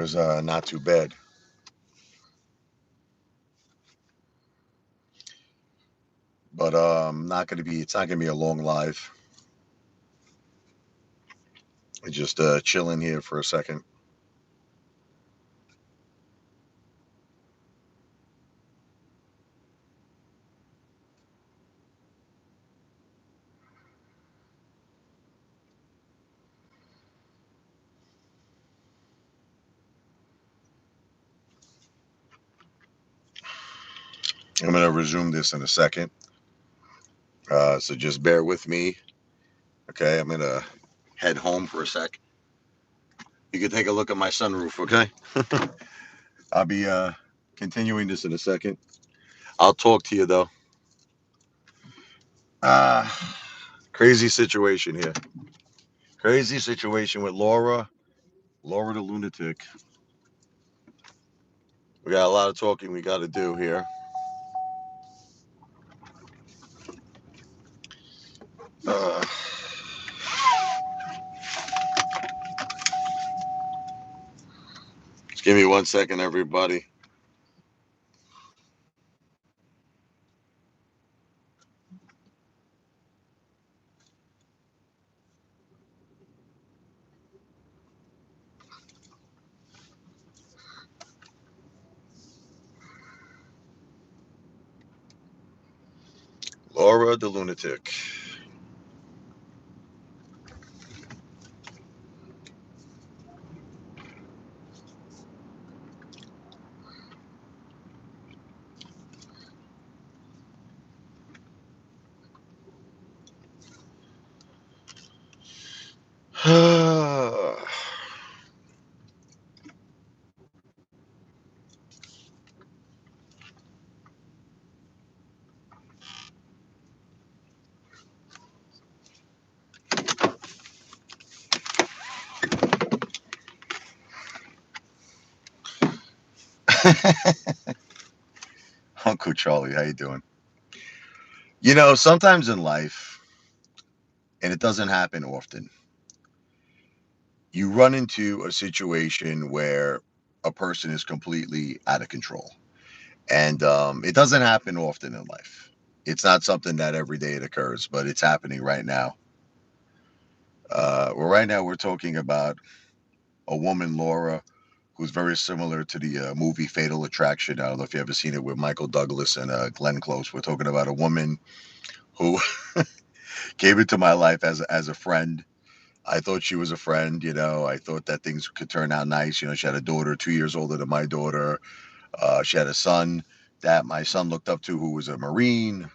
was not too bad. But not gonna be. It's not gonna be a long live. Just chilling here for a second. I'm gonna resume this in a second. So just bear with me. Okay, I'm gonna head home for a sec. You can take a look at my sunroof. Okay, I'll be continuing this in a second. I'll talk to you though. Crazy situation here. Crazy situation with Laura. Laura the lunatic. We got a lot of talking we got to do here. Uh, just give me 1 second, everybody. Laura the lunatic. Uncle Charlie, how you doing? You know, sometimes in life, and it doesn't happen often, you run into a situation where a person is completely out of control. And it doesn't happen often in life. It's not something that every day it occurs, but it's happening right now. Well, right now we're talking about a woman, Laura, who's very similar to the movie Fatal Attraction. I don't know if you ever seen it with Michael Douglas and Glenn Close. We're talking about a woman who came into my life as a friend. I thought she was a friend, you know. I thought that things could turn out nice. You know, she had a daughter 2 years older than my daughter. She had a son that my son looked up to who was a Marine.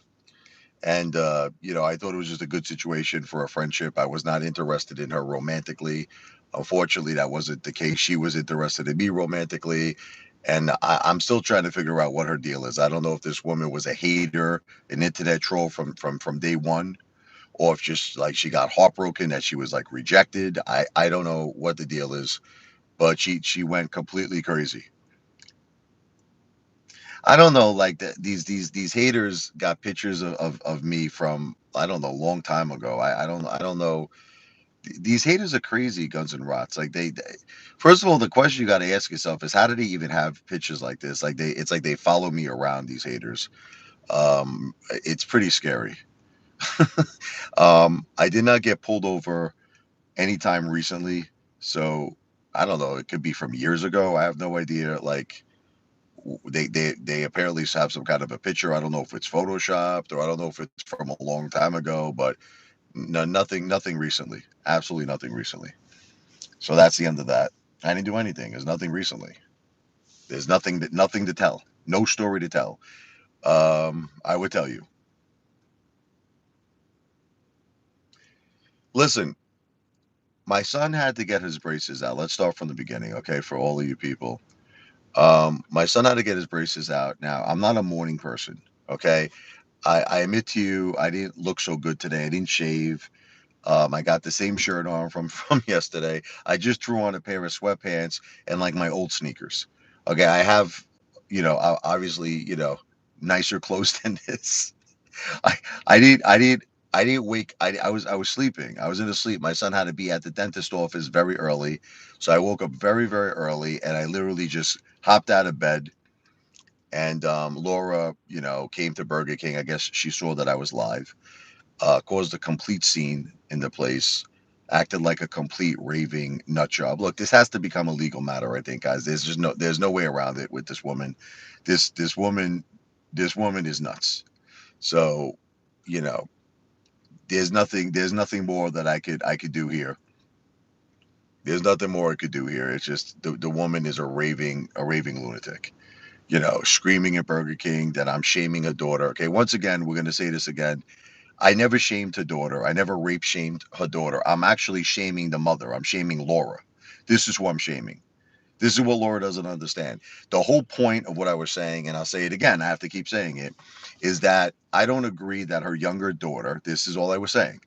And, you know, I thought it was just a good situation for a friendship. I was not interested in her romantically. Unfortunately, that wasn't the case. She was interested in me romantically. And I'm still trying to figure out what her deal is. I don't know if this woman was a hater, an internet troll from day one, or if just like she got heartbroken that she was like rejected. I don't know what the deal is, but she went completely crazy. I don't know, like these haters got pictures of me from I don't know, a long time ago. I don't know. These haters are crazy, Guns and Rots. Like first of all, the question you got to ask yourself is how do they even have pictures like this? Like it's like they follow me around. These haters. It's pretty scary. I did not get pulled over anytime recently, so I don't know. It could be from years ago. I have no idea. Like they apparently have some kind of a picture. I don't know if it's photoshopped or I don't know if it's from a long time ago, but no, nothing recently. Absolutely nothing recently. So that's the end of that. I didn't do anything. There's nothing recently. There's nothing to tell. No story to tell. I would tell you. Listen, my son had to get his braces out. Let's start from the beginning, okay? For all of you people, my son had to get his braces out. Now, I'm not a morning person, okay? I admit to you, I didn't look so good today. I didn't shave. I got the same shirt on from yesterday. I just threw on a pair of sweatpants and like my old sneakers. Okay, I have, you know, obviously, you know, nicer clothes than this. I I need I need I didn't wake. I was sleeping. I was in a sleep. My son had to be at the dentist office very early, so I woke up very very early, and I literally just hopped out of bed. And Laura, came to Burger King. I guess she saw that I was live. Caused a complete scene in the place. Acted like a complete raving nut job. Look, this has to become a legal matter. I think, guys. There's no way around it with this woman. This woman is nuts. So, you know, there's nothing more that I could do here. There's nothing more I could do here. It's just the woman is a raving lunatic. Screaming at Burger King that I'm shaming her daughter. Okay, once again, we're gonna say this again. I never shamed her daughter. I never rape shamed her daughter. I'm actually shaming the mother. I'm shaming Laura. This is who I'm shaming. This is what Laura doesn't understand. The whole point of what I was saying, and I'll say it again, I have to keep saying it, is that I don't agree that her younger daughter, this is all I was saying,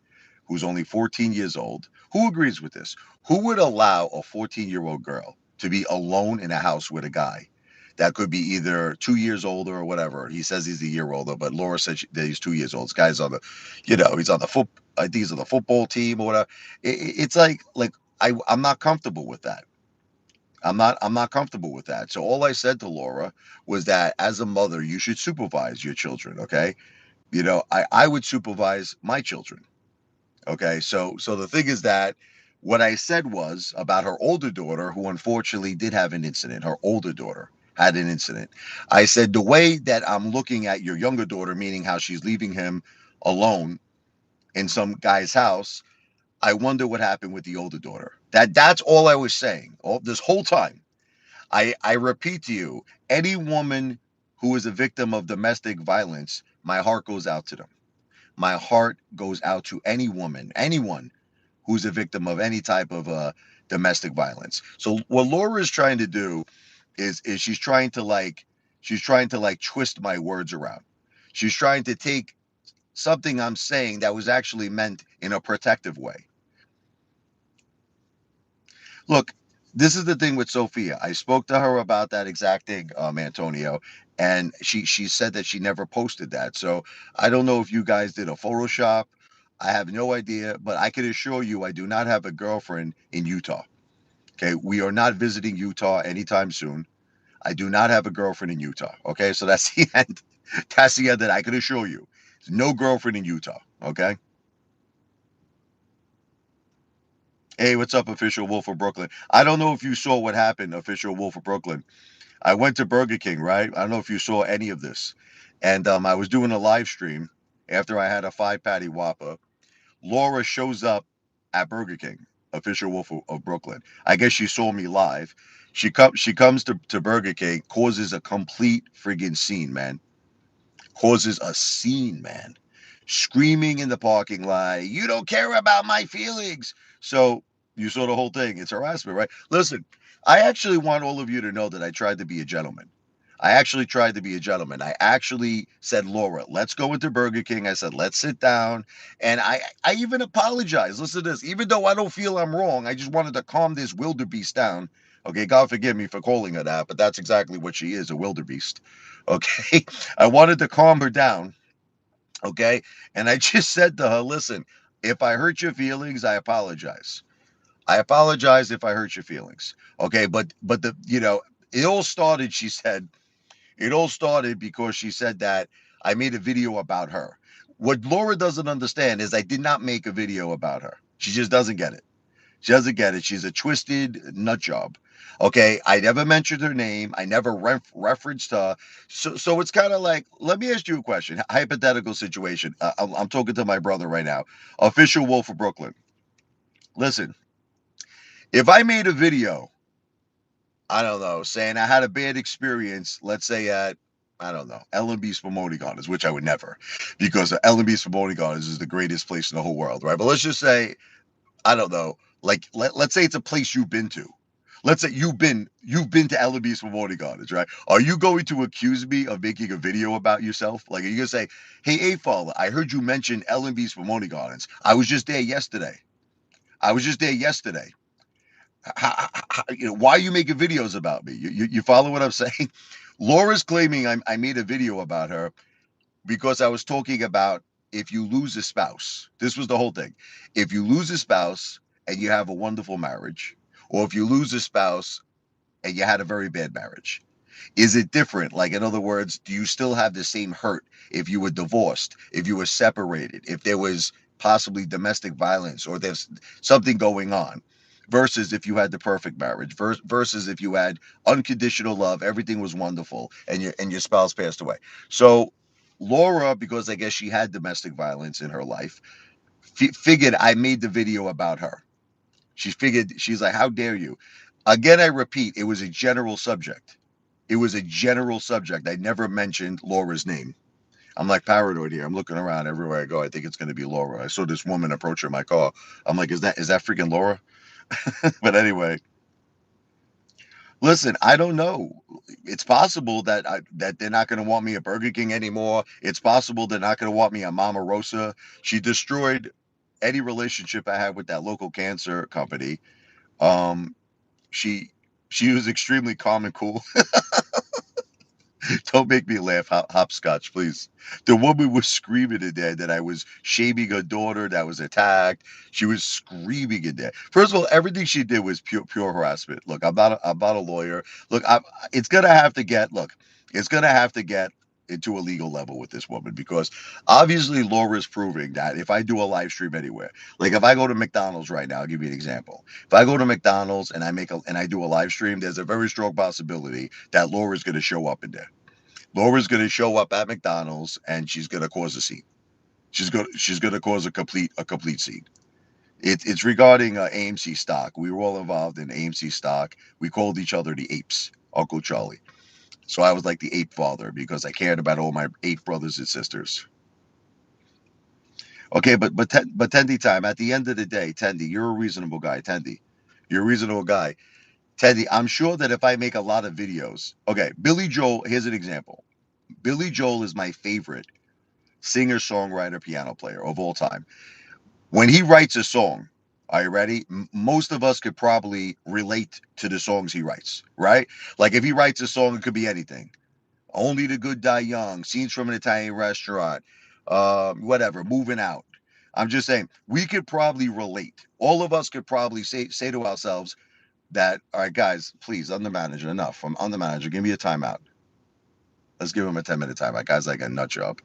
who's only 14 years old, who agrees with this? Who would allow a 14-year-old girl to be alone in a house with a guy that could be either 2 years older or whatever? He says he's a year older, but Laura said that he's 2 years old. This guy's he's on the I think he's on the football team or whatever. It's like I'm not comfortable with that. I'm not comfortable with that. So all I said to Laura was that as a mother, you should supervise your children. Okay. I would supervise my children. Okay. So the thing is that what I said was about her older daughter, who unfortunately did have an incident. Her older daughter had an incident. I said the way that I'm looking at your younger daughter, meaning how she's leaving him alone in some guy's house, I wonder what happened with the older daughter. That's all I was saying all this whole time. I repeat to you, any woman who is a victim of domestic violence, my heart goes out to them. My heart goes out to any woman, anyone who's a victim of any type of domestic violence. So what Laura is trying to do is she's trying to like twist my words around. She's trying to take something I'm saying that was actually meant in a protective way. Look, this is the thing with Sophia. I spoke to her about that exact thing, Antonio, and she said that she never posted that. So I don't know if you guys did a Photoshop. I have no idea, but I can assure you I do not have a girlfriend in Utah. Okay, we are not visiting Utah anytime soon. I do not have a girlfriend in Utah. Okay, so that's the end. That's the end that I can assure you. There's no girlfriend in Utah. Okay. Hey, what's up, official Wolf of Brooklyn? I don't know if you saw what happened, official Wolf of Brooklyn. I went to Burger King, right? I don't know if you saw any of this. And I was doing a live stream after I had a 5 patty Whopper. Laura shows up at Burger King, official Wolf of Brooklyn. I guess she saw me live. She comes to Burger King, causes a complete friggin' scene, man. Causes a scene, man. Screaming in the parking lot, you don't care about my feelings. So you saw the whole thing. It's harassment, right? Listen, I actually want all of you to know that I tried to be a gentleman. I actually tried to be a gentleman. I actually said, Laura, let's go into Burger King. I said, let's sit down. And I even apologized. Listen to this. Even though I don't feel I'm wrong, I just wanted to calm this wildebeest down. Okay, God forgive me for calling her that, but that's exactly what she is, a wildebeest. Okay. I wanted to calm her down. Okay. And I just said to her, listen, if I hurt your feelings, I apologize. I apologize if I hurt your feelings. Okay. But it all started, she said, it all started because she said that I made a video about her. What Laura doesn't understand is I did not make a video about her. She just doesn't get it. She doesn't get it. She's a twisted nut job. Okay, I never mentioned her name. I never referenced her. So it's kind of like, let me ask you a question. Hypothetical situation. I'm talking to my brother right now, official Wolf of Brooklyn. Listen, if I made a video, I don't know, saying I had a bad experience, let's say at, I don't know, L&B Spumoni Gardens, which I would never, because L&B Spumoni Gardens is the greatest place in the whole world, right? But let's just say, I don't know, like let's say it's a place you've been to. Let's say you've been to L&B Spumoni Gardens, right? Are you going to accuse me of making a video about yourself? Like, are you gonna say, "Hey, Apefather, I heard you mention L&B Spumoni Gardens. I was just there yesterday. I was just there yesterday. Why are you making videos about me? You follow what I'm saying?" Laura's claiming I made a video about her because I was talking about if you lose a spouse, this was the whole thing. If you lose a spouse and you have a wonderful marriage, or if you lose a spouse and you had a very bad marriage, is it different? Like, in other words, do you still have the same hurt if you were divorced, if you were separated, if there was possibly domestic violence or there's something going on, versus if you had the perfect marriage, versus if you had unconditional love, everything was wonderful, and your spouse passed away. So Laura, because I guess she had domestic violence in her life, figured I made the video about her. She figured, she's like, how dare you? Again, I repeat, it was a general subject. It was a general subject. I never mentioned Laura's name. I'm like paranoid here. I'm looking around everywhere I go. I think it's going to be Laura. I saw this woman approaching my car. I'm like, is that freaking Laura? But anyway, listen, I don't know. It's possible that they're not going to want me at Burger King anymore. It's possible they're not going to want me at Mama Rosa. She destroyed any relationship I had with that local cancer company. Um, she she was extremely calm and cool. Don't make me laugh, hopscotch, please. The woman was screaming in there that I was shaming her daughter that was attacked. She was screaming in there. First of all, everything she did was pure harassment. Look, I'm not a lawyer. Look, it's gonna have to get look, it's gonna have to get into a legal level with this woman because obviously Laura is proving that if I do a live stream anywhere, like if I go to McDonald's right now, I'll give you an example. If I go to McDonald's and I do a live stream, there's a very strong possibility that Laura is going to show up in there. Laura's going to show up at McDonald's and she's going to cause a scene. She's going to cause a complete scene. It's regarding AMC stock. We were all involved in AMC stock. We called each other the apes, Uncle Charlie. So I was like the ape father because I cared about all my ape brothers and sisters. Okay, but Tendy time. At the end of the day, Tendy, you're a reasonable guy. Tendy, you're a reasonable guy. Tendy, I'm sure that if I make a lot of videos, okay, Billy Joel. Here's an example. Billy Joel is my favorite singer, songwriter, piano player of all time. When he writes a song, are you ready? Most of us could probably relate to the songs he writes, right? Like if he writes a song, it could be anything. Only the Good Die Young, Scenes from an Italian Restaurant, whatever, Moving Out. I'm just saying, we could probably relate. All of us could probably say to ourselves that, all right, guys, please, I'm the manager. Enough. I'm the manager. Give me a timeout. Let's give him a 10-minute timeout. Guys, like a nut job.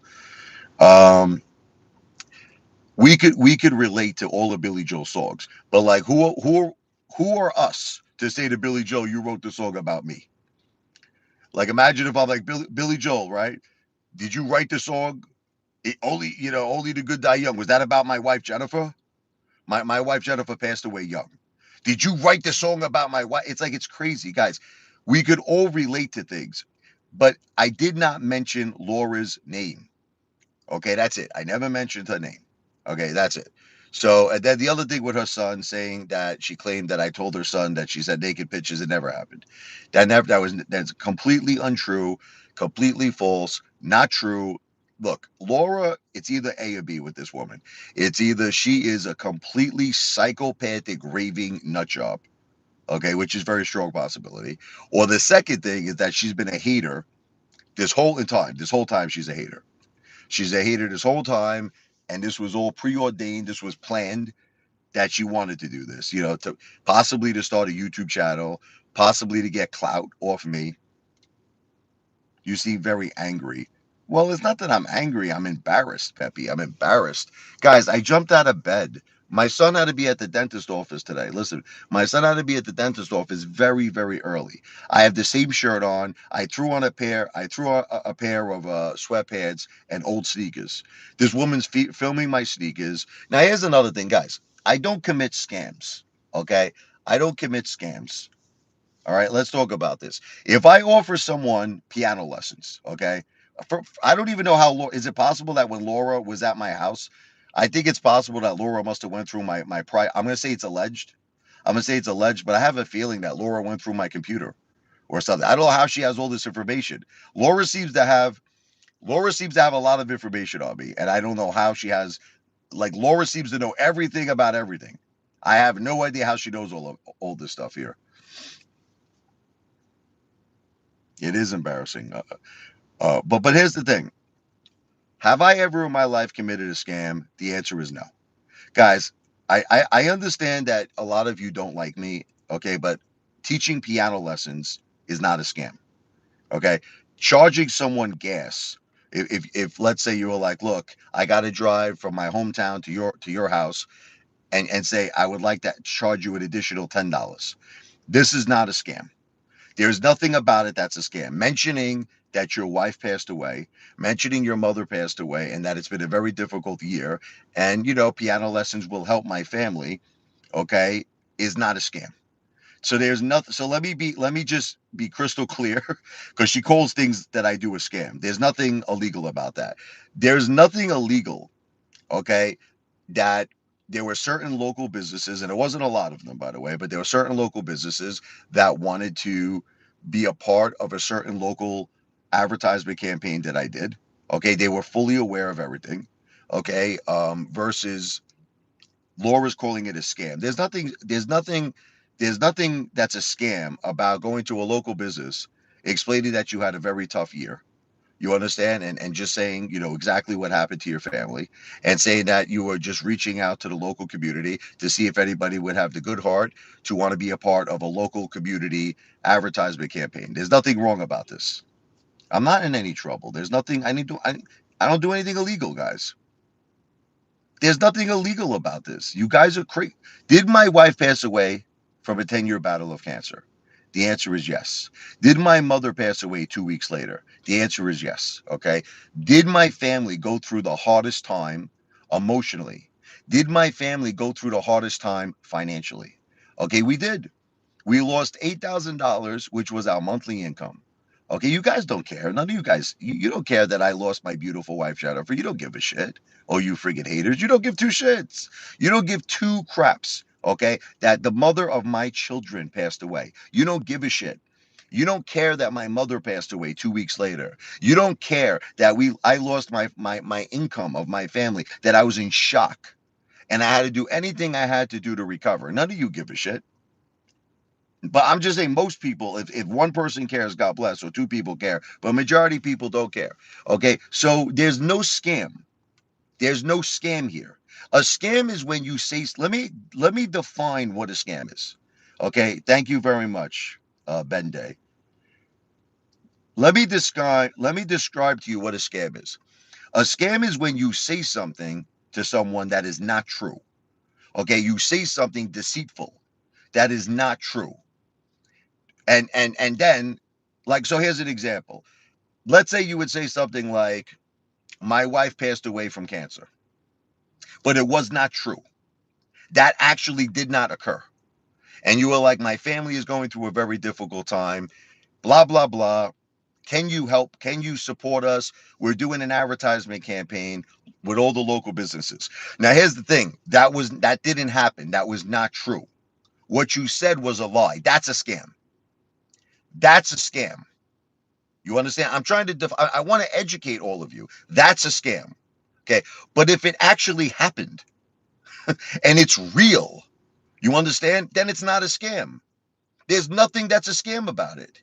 Um, we could relate to all of Billy Joel's songs, but like who are us to say to Billy Joel, you wrote the song about me? Like imagine if I'm like Billy Joel, right? Did you write the song? Only the good die young. Was that about my wife Jennifer? My wife Jennifer passed away young. Did you write the song about my wife? It's like it's crazy, guys. We could all relate to things, but I did not mention Laura's name. Okay, that's it. I never mentioned her name. Okay, that's it. So, and then the other thing with her son saying that she claimed that I told her son that she said naked pictures, it never happened. That's completely untrue, completely false, not true. Look, Laura, it's either A or B with this woman. It's either she is a completely psychopathic raving nut job, okay, which is very strong possibility, or the second thing is that she's been a hater this whole time she's a hater. She's a hater this whole time, and this was all preordained. This was planned that she wanted to do this, to possibly to start a YouTube channel, possibly to get clout off me. You seem very angry. Well, it's not that I'm angry. I'm embarrassed, Peppy. I'm embarrassed. Guys, I jumped out of bed. My son had to be at the dentist office today. Listen, my son had to be at the dentist office very, very early. I have the same shirt on. I threw a pair of sweatpants and old sneakers. This woman's filming my sneakers. Now, here's another thing, guys. I don't commit scams. Okay? I don't commit scams. All right, let's talk about this. If I offer someone piano lessons, okay, I don't even know how. Is it possible that when Laura was at my house, I think it's possible that Laura must have went through my pri. I'm gonna say it's alleged. I'm gonna say it's alleged, but I have a feeling that Laura went through my computer or something. I don't know how she has all this information. Laura seems to have. Laura seems to have a lot of information on me, and I don't know how she has. Like Laura seems to know everything about everything. I have no idea how she knows all this stuff here. It is embarrassing. But here's the thing. Have I ever in my life committed a scam? The answer is no. Guys, I understand that a lot of you don't like me, okay, but teaching piano lessons is not a scam. Okay. Charging someone gas. If let's say you were like, look, I gotta drive from my hometown to your house and say I would like to charge you an additional $10. This is not a scam. There's nothing about it that's a scam. Mentioning that your wife passed away, mentioning your mother passed away, and that it's been a very difficult year, and piano lessons will help my family, okay, is not a scam. So there's nothing. So let me just be crystal clear, because she calls things that I do a scam. There's nothing illegal about that. There's nothing illegal, okay, that there were certain local businesses, and it wasn't a lot of them, by the way, but there were certain local businesses that wanted to be a part of a certain local advertisement campaign that I did. Okay, they were fully aware of everything. Okay, versus Laura's calling it a scam. There's nothing that's a scam about going to a local business, explaining that you had a very tough year. You understand? And just saying, exactly what happened to your family, and saying that you were just reaching out to the local community to see if anybody would have the good heart to want to be a part of a local community advertisement campaign. There's nothing wrong about this. I'm not in any trouble. There's nothing I don't do anything illegal, guys. There's nothing illegal about this. You guys are crazy. Did my wife pass away from a 10-year battle of cancer? The answer is yes. Did my mother pass away 2 weeks later? The answer is yes. Okay. Did my family go through the hardest time emotionally? Did my family go through the hardest time financially? Okay, we did. We lost $8,000, which was our monthly income. Okay, you guys don't care. None of you guys, you don't care that I lost my beautiful wife, Jennifer. You don't give a shit. Oh, you friggin' haters. You don't give two shits. You don't give two craps. Okay, that the mother of my children passed away. You don't give a shit. You don't care that my mother passed away 2 weeks later. You don't care that I lost my income of my family, that I was in shock and I had to do anything I had to do to recover. None of you give a shit. But I'm just saying, most people, if one person cares, God bless, or two people care, but majority of people don't care. Okay, so there's no scam. There's no scam here. A scam is when you say. Let me define what a scam is. Okay, thank you very much, Ben Day. Let me describe to you what a scam is. A scam is when you say something to someone that is not true. Okay, you say something deceitful that is not true, and then, like, so here's an example. Let's say you would say something like, my wife passed away from cancer, but it was not true. That actually did not occur. And you were like, my family is going through a very difficult time, blah blah blah. Can you help? Can you support us? We're doing an advertisement campaign with all the local businesses. Now here's the thing, that didn't happen. That was not true. What you said was a lie. That's a scam. That's a scam. You understand? I'm trying to I want to educate all of you. That's a scam. Okay. But if it actually happened and it's real, you understand? Then it's not a scam. There's nothing that's a scam about it.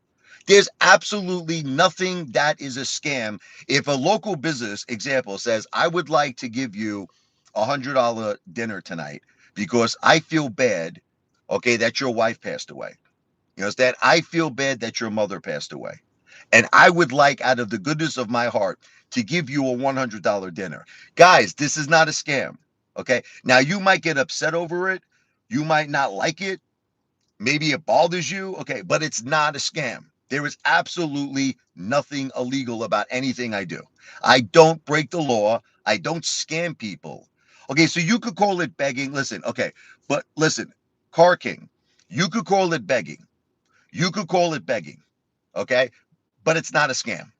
There's absolutely nothing that is a scam. If a local business, example, says, I would like to give you $100 dinner tonight because I feel bad, okay, that your wife passed away. You understand? I feel bad that your mother passed away. And I would like, out of the goodness of my heart, to give you a $100 dinner. Guys, this is not a scam. Okay. Now, you might get upset over it. You might not like it. Maybe it bothers you. Okay. But it's not a scam. There is absolutely nothing illegal about anything I do. I don't break the law. I don't scam people. Okay. So you could call it begging. Listen. Okay. But listen, Car King, you could call it begging. You could call it begging, okay? But it's not a scam.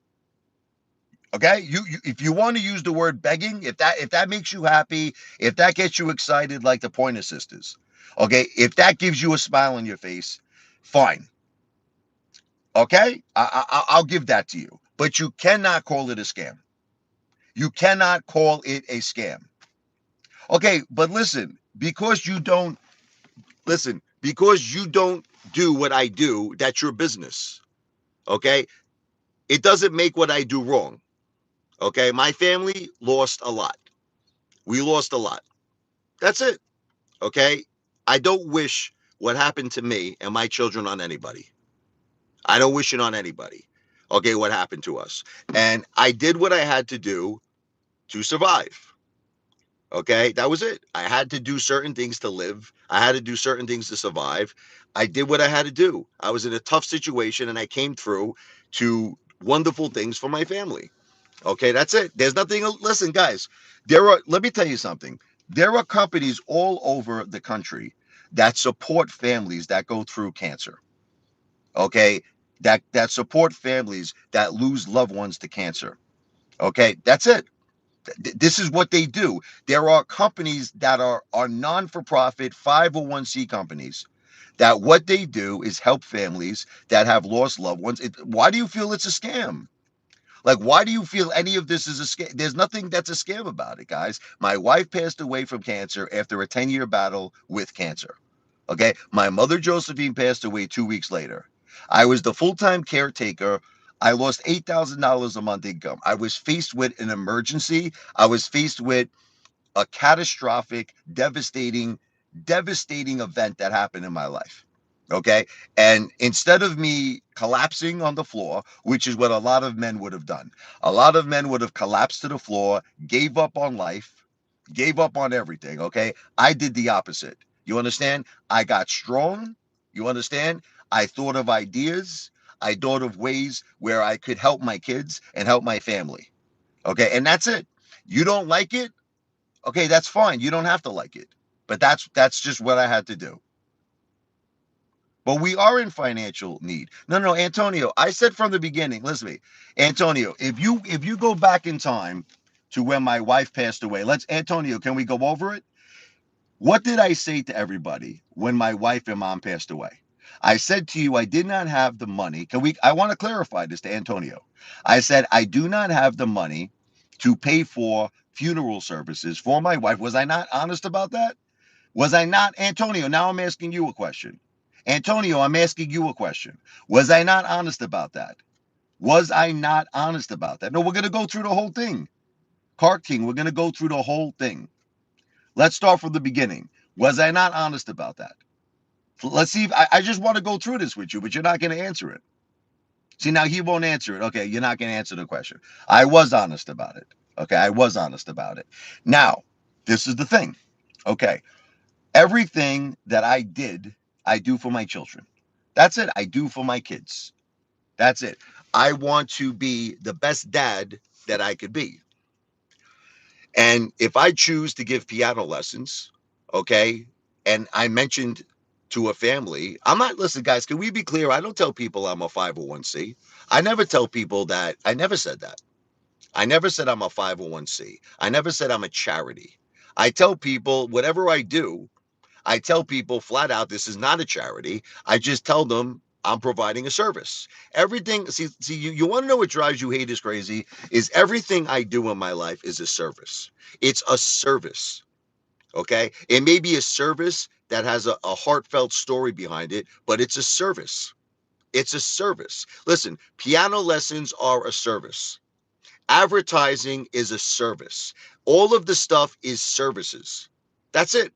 Okay? If you want to use the word begging, if that makes you happy, if that gets you excited like the Pointer Sisters, okay? If that gives you a smile on your face, fine. Okay? I'll give that to you. But you cannot call it a scam. You cannot call it a scam. Okay, but because you don't do what I do, that's your business. Okay? It doesn't make what I do wrong. Okay, my family lost a lot. We lost a lot. That's it. Okay, I don't wish what happened to me and my children on anybody. I don't wish it on anybody. Okay, what happened to us? And I did what I had to do to survive. Okay, that was it. I had to do certain things to live. I had to do certain things to survive. I did what I had to do. I was in a tough situation and I came through to wonderful things for my family. Okay, that's it. There's nothing. Listen, guys, let me tell you something. There are companies all over the country that support families that go through cancer. Okay, that support families that lose loved ones to cancer. Okay, that's it. This is what they do. There are companies that are non for profit 501c companies that what they do is help families that have lost loved ones. Why do you feel it's a scam? Like, why do you feel any of this is a scam? There's nothing that's a scam about it, guys. My wife passed away from cancer after a 10-year battle with cancer. Okay. My mother, Josephine, passed away 2 weeks later. I was the full time caretaker. I lost $8,000 a month income. I was faced with an emergency. I was faced with a catastrophic, devastating event that happened in my life. Okay. And instead of me collapsing on the floor, which is what a lot of men would have done, a lot of men would have collapsed to the floor, gave up on life, gave up on everything. Okay. I did the opposite. You understand? I got strong. You understand? I thought of ideas. I thought of ways where I could help my kids and help my family. Okay. And that's it. You don't like it? Okay, that's fine. You don't have to like it. But that's just what I had to do. But we are in financial need. No, no, Antonio, I said from the beginning, listen to me. Antonio, if you go back in time to when my wife passed away, let's Antonio, can we go over it? What did I say to everybody when my wife and mom passed away? I said to you I did not have the money. Can we I want to clarify this to Antonio. I said I do not have the money to pay for funeral services for my wife. Was I not honest about that? Was I not, Antonio? Now I'm asking you a question. Antonio, I'm asking you a question. Was I not honest about that? Was I not honest about that? No, we're going to go through the whole thing. Cart King, we're going to go through the whole thing. Let's start from the beginning. Was I not honest about that? Let's see if I just want to go through this with you, but you're not going to answer it. See, now he won't answer it. Okay, you're not going to answer the question. I was honest about it. Okay, I was honest about it. Now, this is the thing. Okay, everything that I do for my children. That's it. I do for my kids. That's it. I want to be the best dad that I could be. And if I choose to give piano lessons, okay, and I mentioned to a family, I'm not, listen, guys, can we be clear? I don't tell people I'm a 501c. I never tell people that. I never said that. I never said I'm a 501c. I never said I'm a charity. I tell people whatever I do, I tell people flat out this is not a charity. I just tell them I'm providing a service. Everything, see, you want to know what drives you haters crazy? Is everything I do in my life is a service. It's a service. Okay. It may be a service that has a heartfelt story behind it, but it's a service. It's a service. Listen, piano lessons are a service. Advertising is a service. All of the stuff is services. That's it.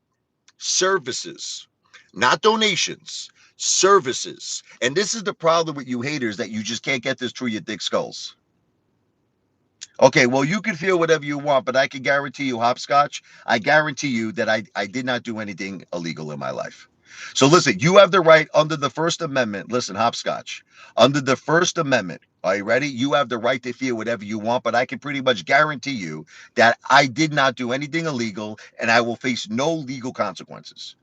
Services, not donations, services. And this is the problem with you haters that you just can't get this through your thick skulls. Okay, well, you can feel whatever you want, but I can guarantee you, Hopscotch, I guarantee you that I did not do anything illegal in my life. So listen, you have the right under the First Amendment. Listen, Hopscotch, under the First Amendment, are you ready? You have the right to feel whatever you want, but I can pretty much guarantee you that I did not do anything illegal and I will face no legal consequences.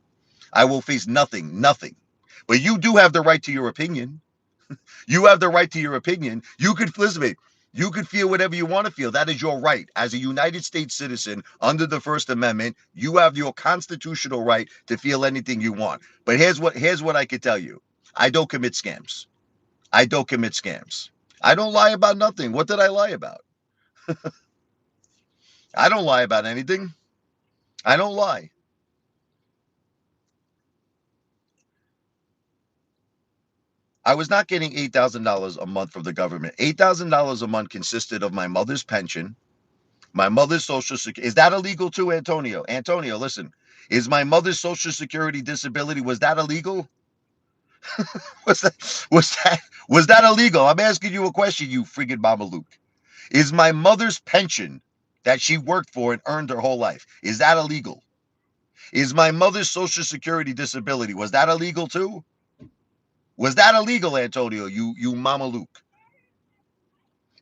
I will face nothing, nothing. But you do have the right to your opinion. You have the right to your opinion. You could listen to me. You could feel whatever you want to feel. That is your right. As a United States citizen under the First Amendment, you have your constitutional right to feel anything you want. But here's what I could tell you. I don't commit scams. I don't commit scams. I don't lie about nothing. What did I lie about? I don't lie about anything. I don't lie. I was not getting $8,000 a month from the government. $8,000 a month consisted of my mother's pension, my mother's social security. Is that illegal too, Antonio? Antonio, listen. Is my mother's social security disability, was that illegal? Was that was that illegal? I'm asking you a question, you friggin' Mama Luke. Is my mother's pension that she worked for and earned her whole life, is that illegal? Is my mother's social security disability, was that illegal too? Was that illegal, Antonio? You Mama Luke.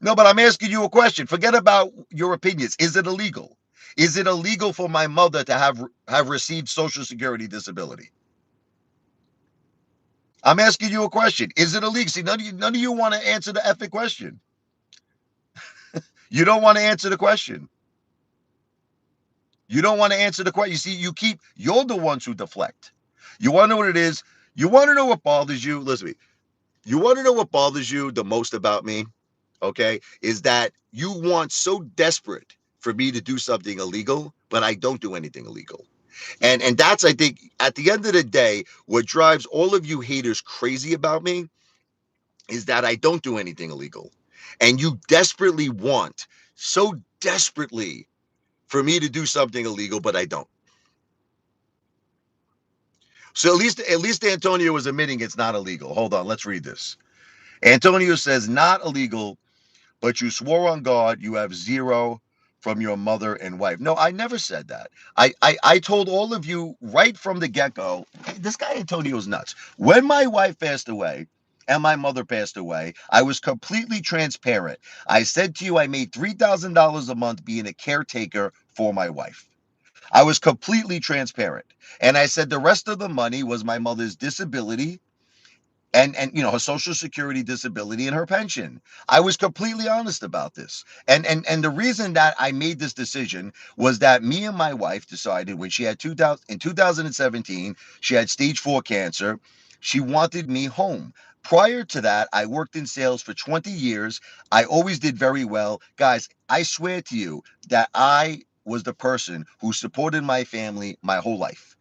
No, but I'm asking you a question. Forget about your opinions. Is it illegal? Is it illegal for my mother to have received social security disability? I'm asking you a question. Is it illegal? See, none of you want to answer the ethic question. You don't want to answer the question. You don't want to answer the question. You see, you're the ones who deflect. You want to know what it is? You want to know what bothers you? Listen to me. You want to know what bothers you the most about me? Okay, is that you want so desperate for me to do something illegal, but I don't do anything illegal. And that's, I think, at the end of the day, what drives all of you haters crazy about me is that I don't do anything illegal. And you desperately want, so desperately, for me to do something illegal, but I don't. So at least Antonio is admitting it's not illegal. Hold on, let's read this. Antonio says not illegal, but you swore on God you have zero from your mother and wife. No, I never said that. I told all of you right from the get-go, this guy Antonio's nuts. When my wife passed away and my mother passed away, I was completely transparent. I said to you I made $3,000 a month being a caretaker for my wife. I was completely transparent. And I said the rest of the money was my mother's disability and her social security disability and her pension. I was completely honest about this. And the reason that I made this decision was that me and my wife decided when she had 2000 in 2017, she had stage 4 cancer. She wanted me home. Prior to that, I worked in sales for 20 years. I always did very well. Guys, I swear to you that I was the person who supported my family my whole life.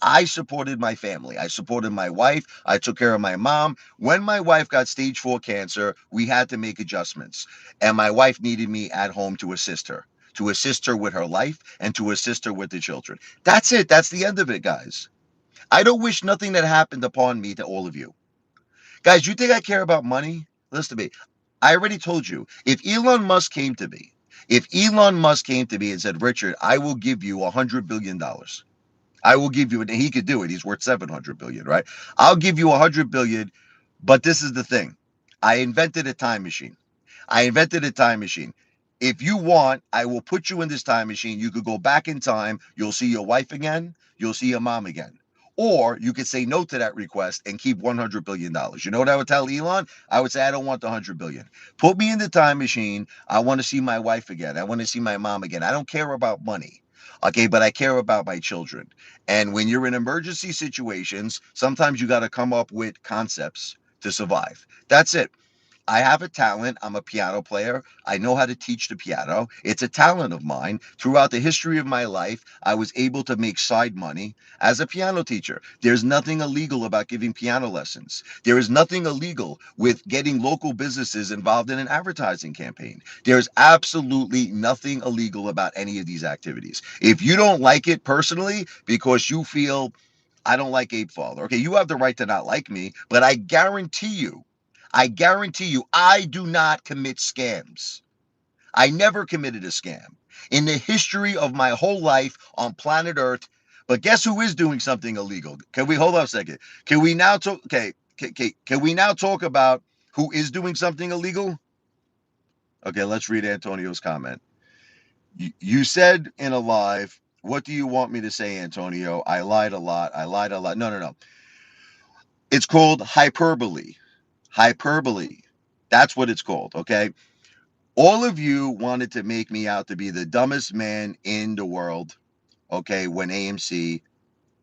I supported my family. I supported my wife. I took care of my mom. When my wife got stage 4 cancer, we had to make adjustments. And my wife needed me at home to assist her with her life and to assist her with the children. That's it. That's the end of it, guys. I don't wish nothing that happened upon me to all of you. Guys, you think I care about money? Listen to me. I already told you. If Elon Musk came to me and said, Richard, I will give you $100 billion. I will give you it, and he could do it. He's worth 700 billion, right? I'll give you 100 billion, but this is the thing. I invented a time machine. I invented a time machine. If you want, I will put you in this time machine. You could go back in time. You'll see your wife again. You'll see your mom again. Or you could say no to that request and keep $100 billion. You know what I would tell Elon? I would say, I don't want the 100 billion. Put me in the time machine. I want to see my wife again. I want to see my mom again. I don't care about money. Okay, but I care about my children. And when you're in emergency situations, sometimes you got to come up with concepts to survive. That's it. I have a talent. I'm a piano player. I know how to teach the piano. It's a talent of mine. Throughout the history of my life, I was able to make side money as a piano teacher. There's nothing illegal about giving piano lessons. There is nothing illegal with getting local businesses involved in an advertising campaign. There's absolutely nothing illegal about any of these activities. If you don't like it personally because you feel I don't like Apefather. Okay, you have the right to not like me, but I guarantee you, I do not commit scams. I never committed a scam in the history of my whole life on planet Earth. But guess who is doing something illegal? Can we hold on a second? Can we now talk? Okay, can we now talk about who is doing something illegal? Okay, let's read Antonio's comment. You said in a live, what do you want me to say, Antonio? I lied a lot. I lied a lot. No, no, no. It's called hyperbole. Hyperbole. That's what it's called. Okay. All of you wanted to make me out to be the dumbest man in the world. Okay. When AMC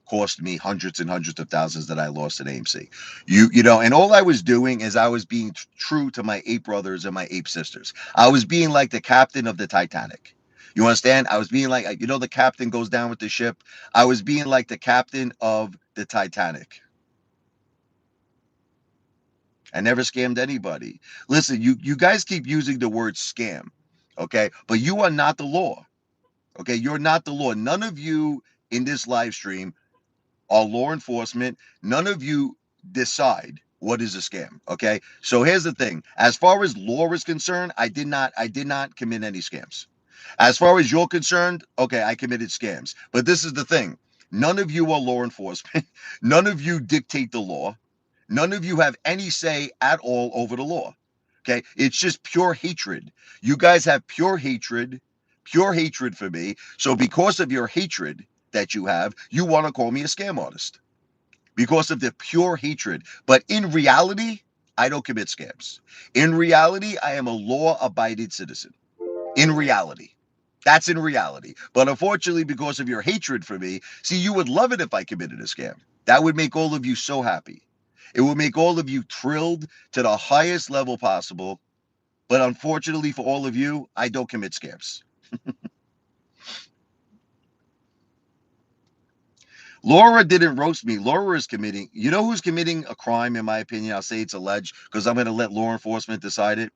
cost me hundreds and hundreds of thousands that I lost at AMC. And all I was doing is I was being true to my ape brothers and my ape sisters. I was being like the captain of the Titanic. You understand? I was being like, the captain goes down with the ship. I was being like the captain of the Titanic. I never scammed anybody. Listen, you guys keep using the word scam, okay? But you are not the law. Okay, you're not the law. None of you in this live stream are law enforcement. None of you decide what is a scam. Okay. So here's the thing. As far as law is concerned, I did not commit any scams. As far as you're concerned, okay, I committed scams. But this is the thing. None of you are law enforcement. None of you dictate the law. None of you have any say at all over the law. Okay. It's just pure hatred. You guys have pure hatred for me. So because of your hatred that you have, you want to call me a scam artist because of the pure hatred. But in reality, I don't commit scams. In reality, I am a law abiding citizen. In reality. That's in reality. But unfortunately, because of your hatred for me, see, you would love it if I committed a scam. That would make all of you so happy. It would make all of you thrilled to the highest level possible. But unfortunately for all of you, I don't commit scams. Laura didn't roast me. Laura is committing, you know who's committing a crime, in my opinion? I'll say it's alleged because I'm going to let law enforcement decide it.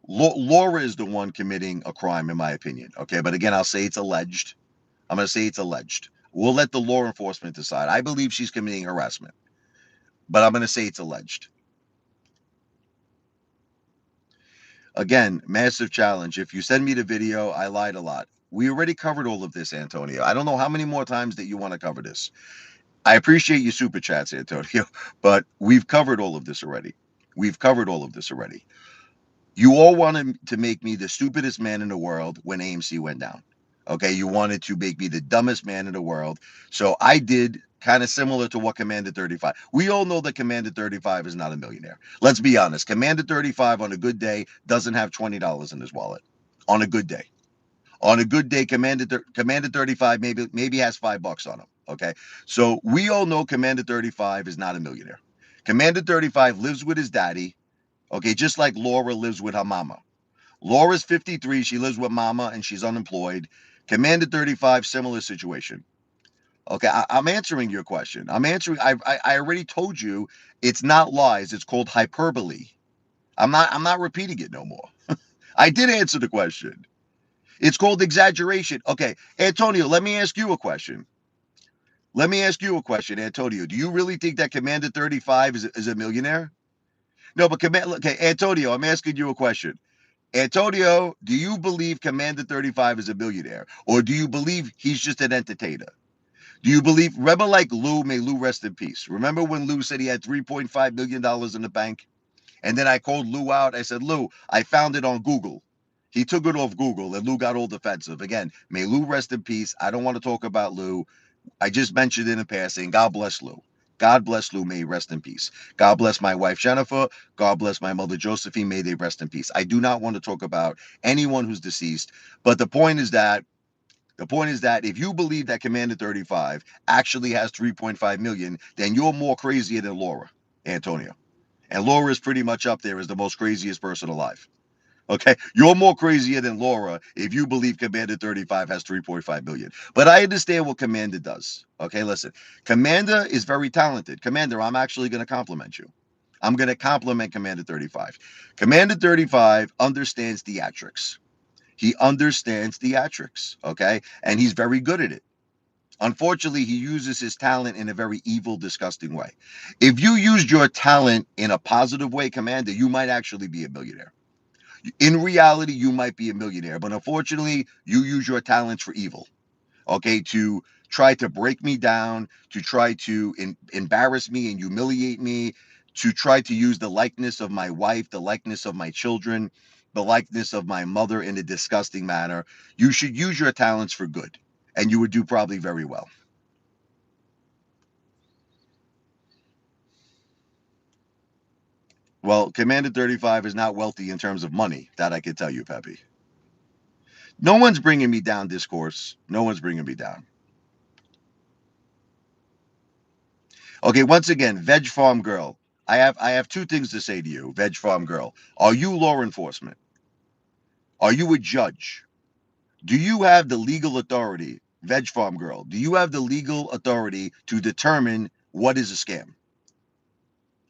Laura is the one committing a crime, in my opinion. Okay. But again, I'll say it's alleged. I'm going to say it's alleged. We'll let the law enforcement decide. I believe she's committing harassment, but I'm going to say it's alleged. Again, massive challenge. If you send me the video, I lied a lot. We already covered all of this, Antonio. I don't know how many more times that you want to cover this. I appreciate your super chats, Antonio, but we've covered all of this already. We've covered all of this already. You all wanted to make me the stupidest man in the world when AMC went down. Okay, you wanted to make me the dumbest man in the world. So I did kind of similar to what Commander 35. We all know that Commander 35 is not a millionaire. Let's be honest. Commander 35 on a good day doesn't have $20 in his wallet. On a good day. On a good day, Commander 35 maybe has $5 on him. Okay. So we all know Commander 35 is not a millionaire. Commander 35 lives with his daddy. Okay, just like Laura lives with her mama. Laura's 53, she lives with mama and she's unemployed. Commander 35, similar situation. Okay, I'm answering your question. I'm answering. I already told you it's not lies. It's called hyperbole. I'm not repeating it no more. I did answer the question. It's called exaggeration. Okay, Antonio, let me ask you a question. Let me ask you a question, Antonio. Do you really think that Commander 35 is a millionaire? No, but okay, Antonio, I'm asking you a question. Antonio, do you believe Commander 35 is a billionaire? Or do you believe he's just an entertainer? Do you believe, remember like Lou, may Lou rest in peace. Remember when Lou said he had $3.5 million in the bank? And then I called Lou out. I said, Lou, I found it on Google. He took it off Google and Lou got all defensive. Again, may Lou rest in peace. I don't want to talk about Lou. I just mentioned in a passing, God bless Lou. God bless Lou. May he rest in peace. God bless my wife, Jennifer. God bless my mother, Josephine. May they rest in peace. I do not want to talk about anyone who's deceased. But the point is that if you believe that Commander 35 actually has 3.5 million, then you're more crazier than Laura, Antonio. And Laura is pretty much up there as the most craziest person alive. Okay, you're more crazier than Laura if you believe Commander 35 has 3.5 billion. But I understand what Commander does. Okay, listen, Commander is very talented. Commander, I'm actually going to compliment you. I'm going to compliment Commander 35. Commander 35 understands theatrics. He understands theatrics. Okay, and he's very good at it. Unfortunately, he uses his talent in a very evil, disgusting way. If you used your talent in a positive way, Commander, you might actually be a millionaire. In reality, you might be a millionaire, but unfortunately, you use your talents for evil. Okay, to try to break me down, to try to embarrass me and humiliate me, to try to use the likeness of my wife, the likeness of my children, the likeness of my mother in a disgusting manner. You should use your talents for good, and you would do probably very well. Well, Commander 35 is not wealthy in terms of money. That I can tell you, Peppy. No one's bringing me down, discourse. No one's bringing me down. Okay, once again, Veg Farm Girl. I have two things to say to you, Veg Farm Girl. Are you law enforcement? Are you a judge? Do you have the legal authority, Veg Farm Girl? Do you have the legal authority to determine what is a scam?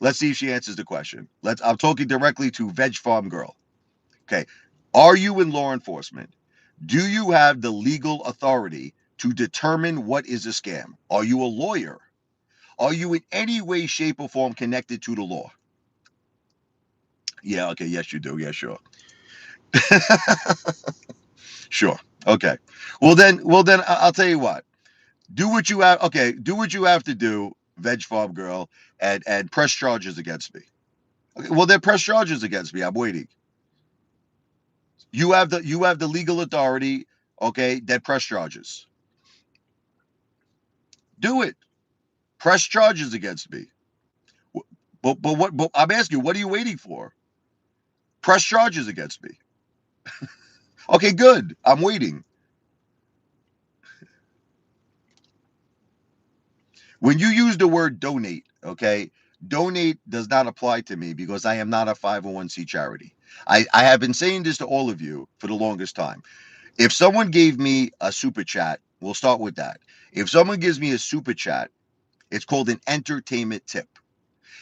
Let's see if she answers the question. I'm talking directly to Veg Farm Girl. Okay. Are you in law enforcement? Do you have the legal authority to determine what is a scam? Are you a lawyer? Are you in any way, shape, or form connected to the law? Yeah, okay, yes, you do. Yeah, sure. Sure. Okay. Well then, I'll tell you what. Do what you have. Okay, do what you have to do, Veg Farm Girl, and press charges against me. Okay, well, then press charges against me. I'm waiting. You have the legal authority. Okay, then press charges. Do it. Press charges against me. But what? But I'm asking you, what are you waiting for? Press charges against me. Okay, good. I'm waiting. When you use the word donate, okay, donate does not apply to me because I am not a 501c charity. I have been saying this to all of you for the longest time. If someone gave me a super chat, we'll start with that. If someone gives me a super chat, it's called an entertainment tip.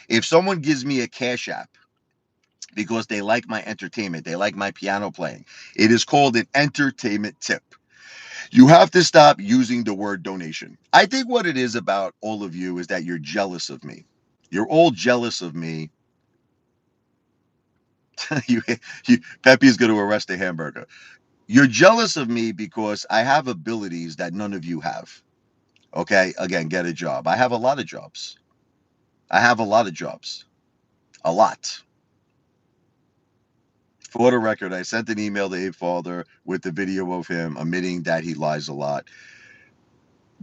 If someone gives me a cash app because they like my entertainment, they like my piano playing, it is called an entertainment tip. You have to stop using the word donation. I think what it is about all of you is that you're jealous of me. You're all jealous of me. you, Pepe is going to arrest a hamburger. You're jealous of me because I have abilities that none of you have. Okay, again, get a job. I have a lot of jobs. I have a lot of jobs. A lot. For the record, I sent an email to Apefather with the video of him admitting that he lies a lot.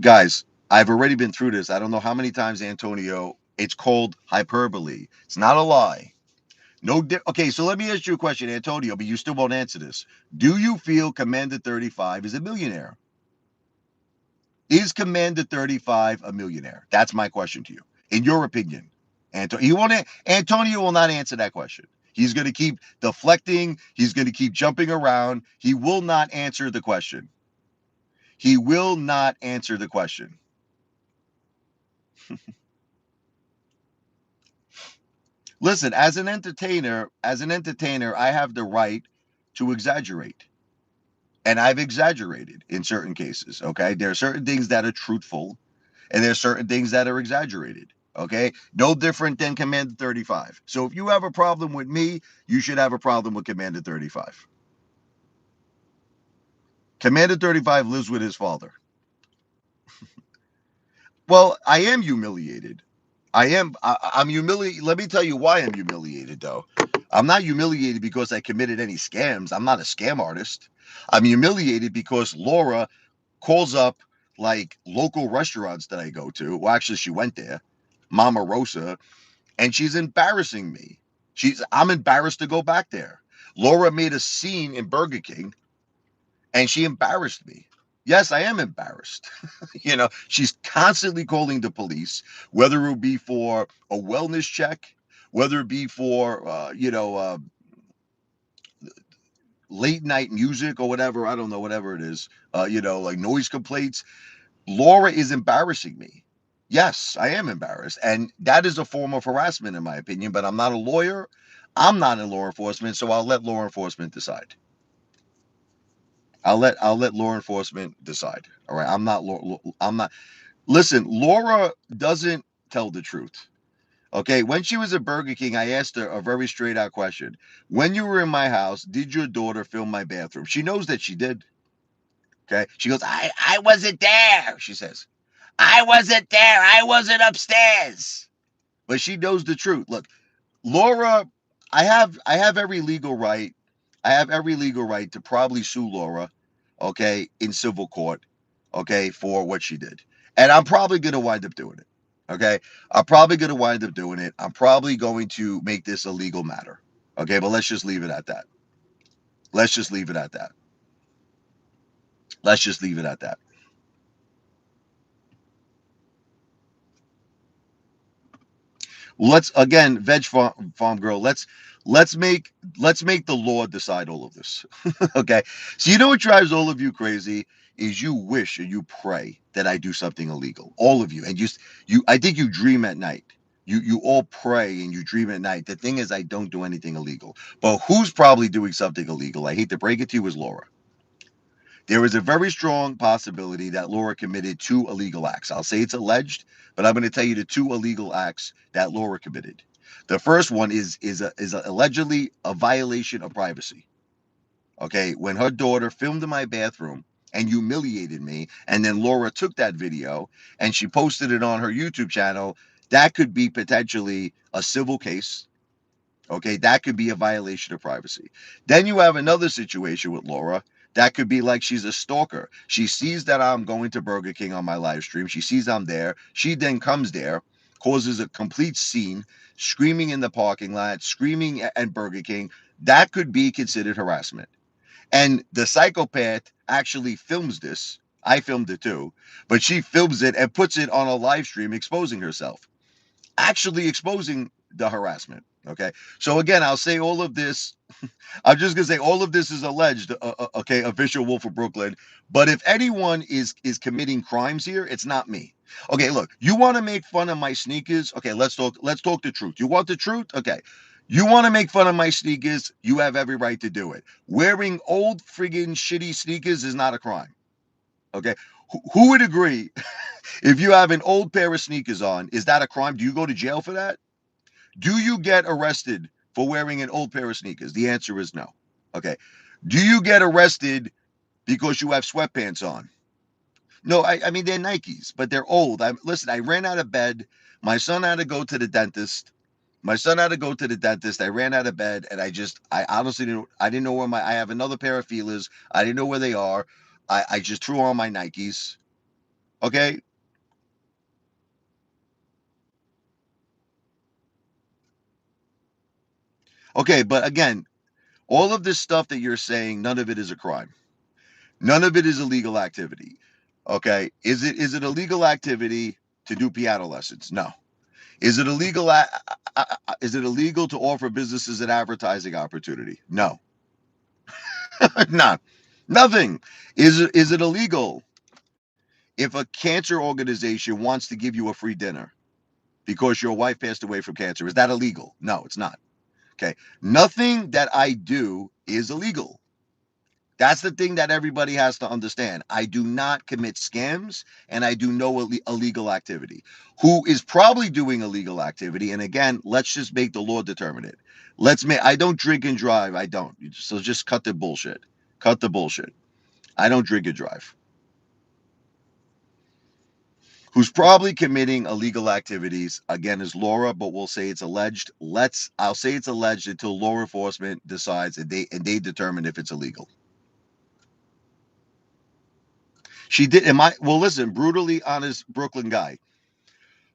Guys, I've already been through this. I don't know how many times, Antonio. It's called hyperbole. It's not a lie. Okay, so let me ask you a question, Antonio, but you still won't answer this. Do you feel Commander 35 is a millionaire? Is Commander 35 a millionaire? That's my question to you. In your opinion, Antonio will not answer that question. He's going to keep deflecting. He's going to keep jumping around. He will not answer the question. He will not answer the question. Listen, as an entertainer, I have the right to exaggerate. And I've exaggerated in certain cases. Okay. There are certain things that are truthful, and there are certain things that are exaggerated. Okay. No different than Commander 35. So if you have a problem with me, you should have a problem with Commander 35. Commander 35 lives with his father. Well, I am humiliated. I'm humiliated. Let me tell you why I'm humiliated, though. I'm not humiliated because I committed any scams. I'm not a scam artist. I'm humiliated because Laura calls up like local restaurants that I go to. Well, actually, she went there, Mama Rosa, and she's embarrassing me. I'm embarrassed to go back there. Laura made a scene in Burger King, and she embarrassed me. Yes, I am embarrassed. She's constantly calling the police, whether it be for a wellness check, whether it be for late night music or whatever. I don't know, whatever it is. Like noise complaints. Laura is embarrassing me. Yes, I am embarrassed. And that is a form of harassment, in my opinion, but I'm not a lawyer. I'm not in law enforcement, so I'll let law enforcement decide. I'll let law enforcement decide. All right. I'm not Listen, Laura doesn't tell the truth. Okay. When she was at Burger King, I asked her a very straight out question. When you were in my house, did your daughter film my bathroom? She knows that she did. Okay. She goes, I wasn't there, she says. I wasn't there. I wasn't upstairs. But she knows the truth. Look, Laura, I have every legal right. I have every legal right to probably sue Laura, okay, in civil court, okay, for what she did. And I'm probably gonna wind up doing it. Okay. I'm probably gonna wind up doing it. I'm probably going to make this a legal matter. Okay, but let's just leave it at that. Let's just leave it at that. Let's just leave it at that. Let's again, farm girl. Let's make the law decide all of this. Okay. So you know what drives all of you crazy is you wish and you pray that I do something illegal. All of you, and you. I think you dream at night. You all pray and you dream at night. The thing is, I don't do anything illegal. But who's probably doing something illegal? I hate to break it to you, is Laura. There is a very strong possibility that Laura committed two illegal acts. I'll say it's alleged, but I'm going to tell you the two illegal acts that Laura committed. The first one is allegedly a violation of privacy. Okay, when her daughter filmed in my bathroom and humiliated me, and then Laura took that video and she posted it on her YouTube channel, that could be potentially a civil case. Okay, that could be a violation of privacy. Then you have another situation with Laura. That could be like she's a stalker. She sees that I'm going to Burger King on my live stream. She sees I'm there. She then comes there, causes a complete scene, screaming in the parking lot, screaming at Burger King. That could be considered harassment. And the psychopath actually films this. I filmed it too, but she films it and puts it on a live stream exposing herself, actually exposing the harassment. Okay. So again, I'll say all of this. I'm just gonna say all of this is alleged. Okay, official Wolf of Brooklyn. But if anyone is committing crimes here, it's not me. Okay, look, you want to make fun of my sneakers? Okay, let's talk. Let's talk the truth. You want the truth? Okay. You want to make fun of my sneakers? You have every right to do it. Wearing old friggin' shitty sneakers is not a crime. Okay. Who would agree? If you have an old pair of sneakers on, is that a crime? Do you go to jail for that? Do you get arrested for wearing an old pair of sneakers? The answer is no. Okay. Do you get arrested because you have sweatpants on? No, I mean they're Nikes, but they're old. Listen, I ran out of bed. My son had to go to the dentist. My son had to go to the dentist. I ran out of bed and I honestly didn't know where I have another pair of feelers. I didn't know where they are. I just threw on my Nikes. Okay. Okay. But again, all of this stuff that you're saying, none of it is a crime. None of it is illegal activity. Okay. Is it illegal activity to do piano lessons? No. Is it illegal? Is it illegal to offer businesses an advertising opportunity? No. Not. Nothing. Is it illegal if a cancer organization wants to give you a free dinner because your wife passed away from cancer? Is that illegal? No, it's not. Okay. Nothing that I do is illegal. That's the thing that everybody has to understand. I do not commit scams and I do no illegal activity. Who is probably doing illegal activity? And again, let's just make the law determine it. I don't drink and drive. I don't. So just cut the bullshit. Cut the bullshit. I don't drink and drive. Who's probably committing illegal activities again is Laura, but we'll say it's alleged. I'll say it's alleged until law enforcement decides and they determine if it's illegal. She did. Am I? Well, listen, brutally honest Brooklyn guy.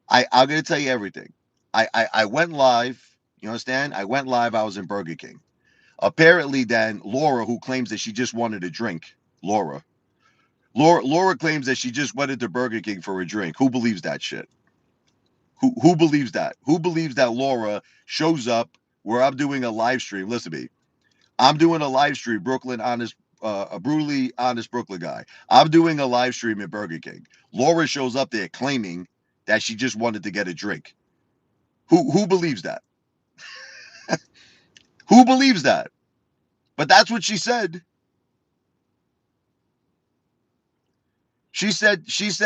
I'm gonna tell you everything. I went live. You understand? I went live. I was in Burger King. Apparently, then Laura, who claims that she just wanted a drink, Laura claims that she just went into Burger King for a drink. Who believes that shit? Who believes that? Who believes that Laura shows up where I'm doing a live stream? Listen to me. I'm doing a live stream, Brooklyn honest, a brutally honest Brooklyn guy. I'm doing a live stream at Burger King. Laura shows up there claiming that she just wanted to get a drink. Who believes that? Who believes that? But that's what she said. She said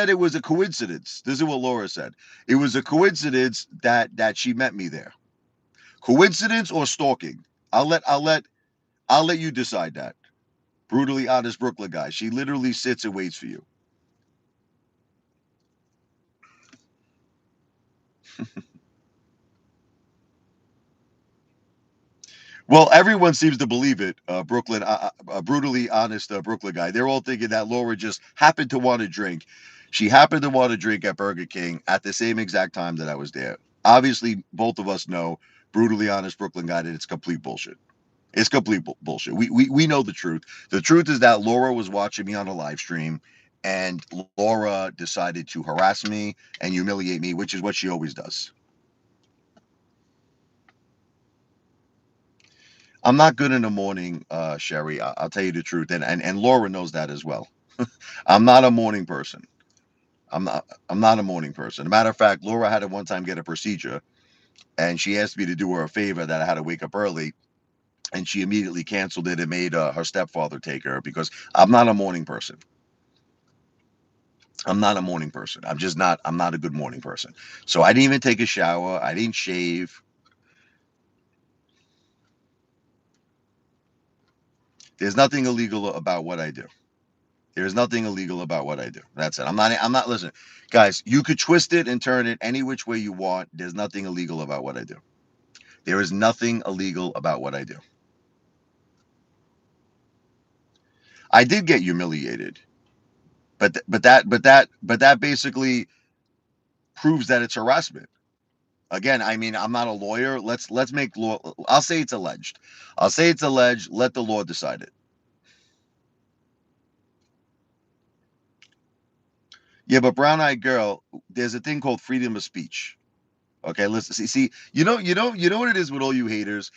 it was a coincidence. This is what Laura said. It was a coincidence that she met me there. Coincidence or stalking? I'll let you decide that. Brutally honest Brooklyn guy. She literally sits and waits for you. Well, everyone seems to believe it. Brooklyn, brutally honest Brooklyn guy. They're all thinking that Laura just happened to want to drink. She happened to want to drink at Burger King at the same exact time that I was there. Obviously, both of us know, brutally honest Brooklyn guy, that it's complete bullshit. It's complete bullshit. We know the truth. The truth is that Laura was watching me on a live stream, and Laura decided to harass me and humiliate me, which is what she always does. I'm not good in the morning, Sherry. I'll tell you the truth, and Laura knows that as well. I'm not a morning person. I'm not a morning person. As a matter of fact, Laura had to one time get a procedure. and she asked me to do her a favor that I had to wake up early, and she immediately canceled it and made her stepfather take her because I'm not a morning person. I'm not a morning person. I'm just not. I'm not a good morning person. So I didn't even take a shower. I didn't shave. There's nothing illegal about what I do. There's nothing illegal about what I do. That's it. I'm not. I'm not. Listen, guys. You could twist it and turn it any which way you want. There's nothing illegal about what I do. There is nothing illegal about what I do. I did get humiliated, but that basically proves that it's harassment. Again, I mean, I'm not a lawyer. Let's make law. I'll say it's alleged. I'll say it's alleged. Let the law decide it. Yeah, but brown eyed girl, there's a thing called freedom of speech. Okay, listen. See, you know what it is with all you haters.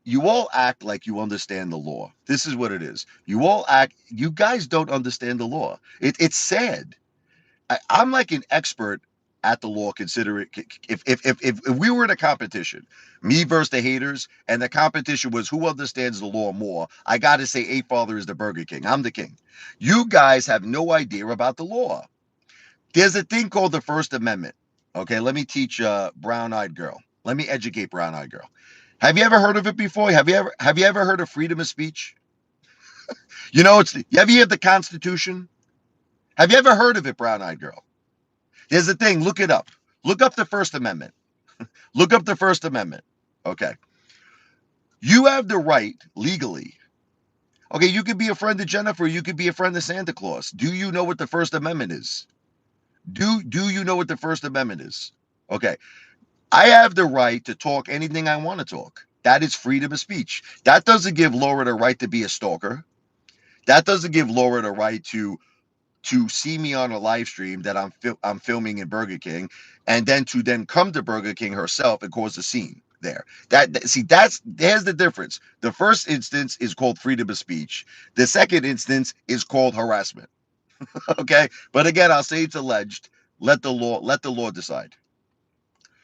You all act like you understand the law. This is what it is. You all act. You guys don't understand the law. It's sad. I'm like an expert at the law. Consider it if we were in a competition, me versus the haters, and the competition was who understands the law more. I got to say, Apefather is the Burger King. I'm the king. You guys have no idea about the law. There's a thing called the First Amendment. Okay, let me teach brown eyed girl. Let me educate brown eyed girl. Have you ever heard of it before? Have you ever heard of freedom of speech? Have you heard the Constitution? Have you ever heard of it, brown eyed girl? Here's the thing. Look it up. Look up the First Amendment. Look up the First Amendment. Okay. You have the right legally. Okay, you could be a friend of Jennifer. You could be a friend of Santa Claus. Do you know what the First Amendment is? Do you know what the First Amendment is? Okay. I have the right to talk anything I want to talk. That is freedom of speech. That doesn't give Laura the right to be a stalker. That doesn't give Laura the right to see me on a live stream that I'm filming in Burger King, and then come to Burger King herself and cause a scene there. See, there's the difference. The first instance is called freedom of speech. The second instance is called harassment. Okay, but again, I'll say it's alleged. Let the law decide.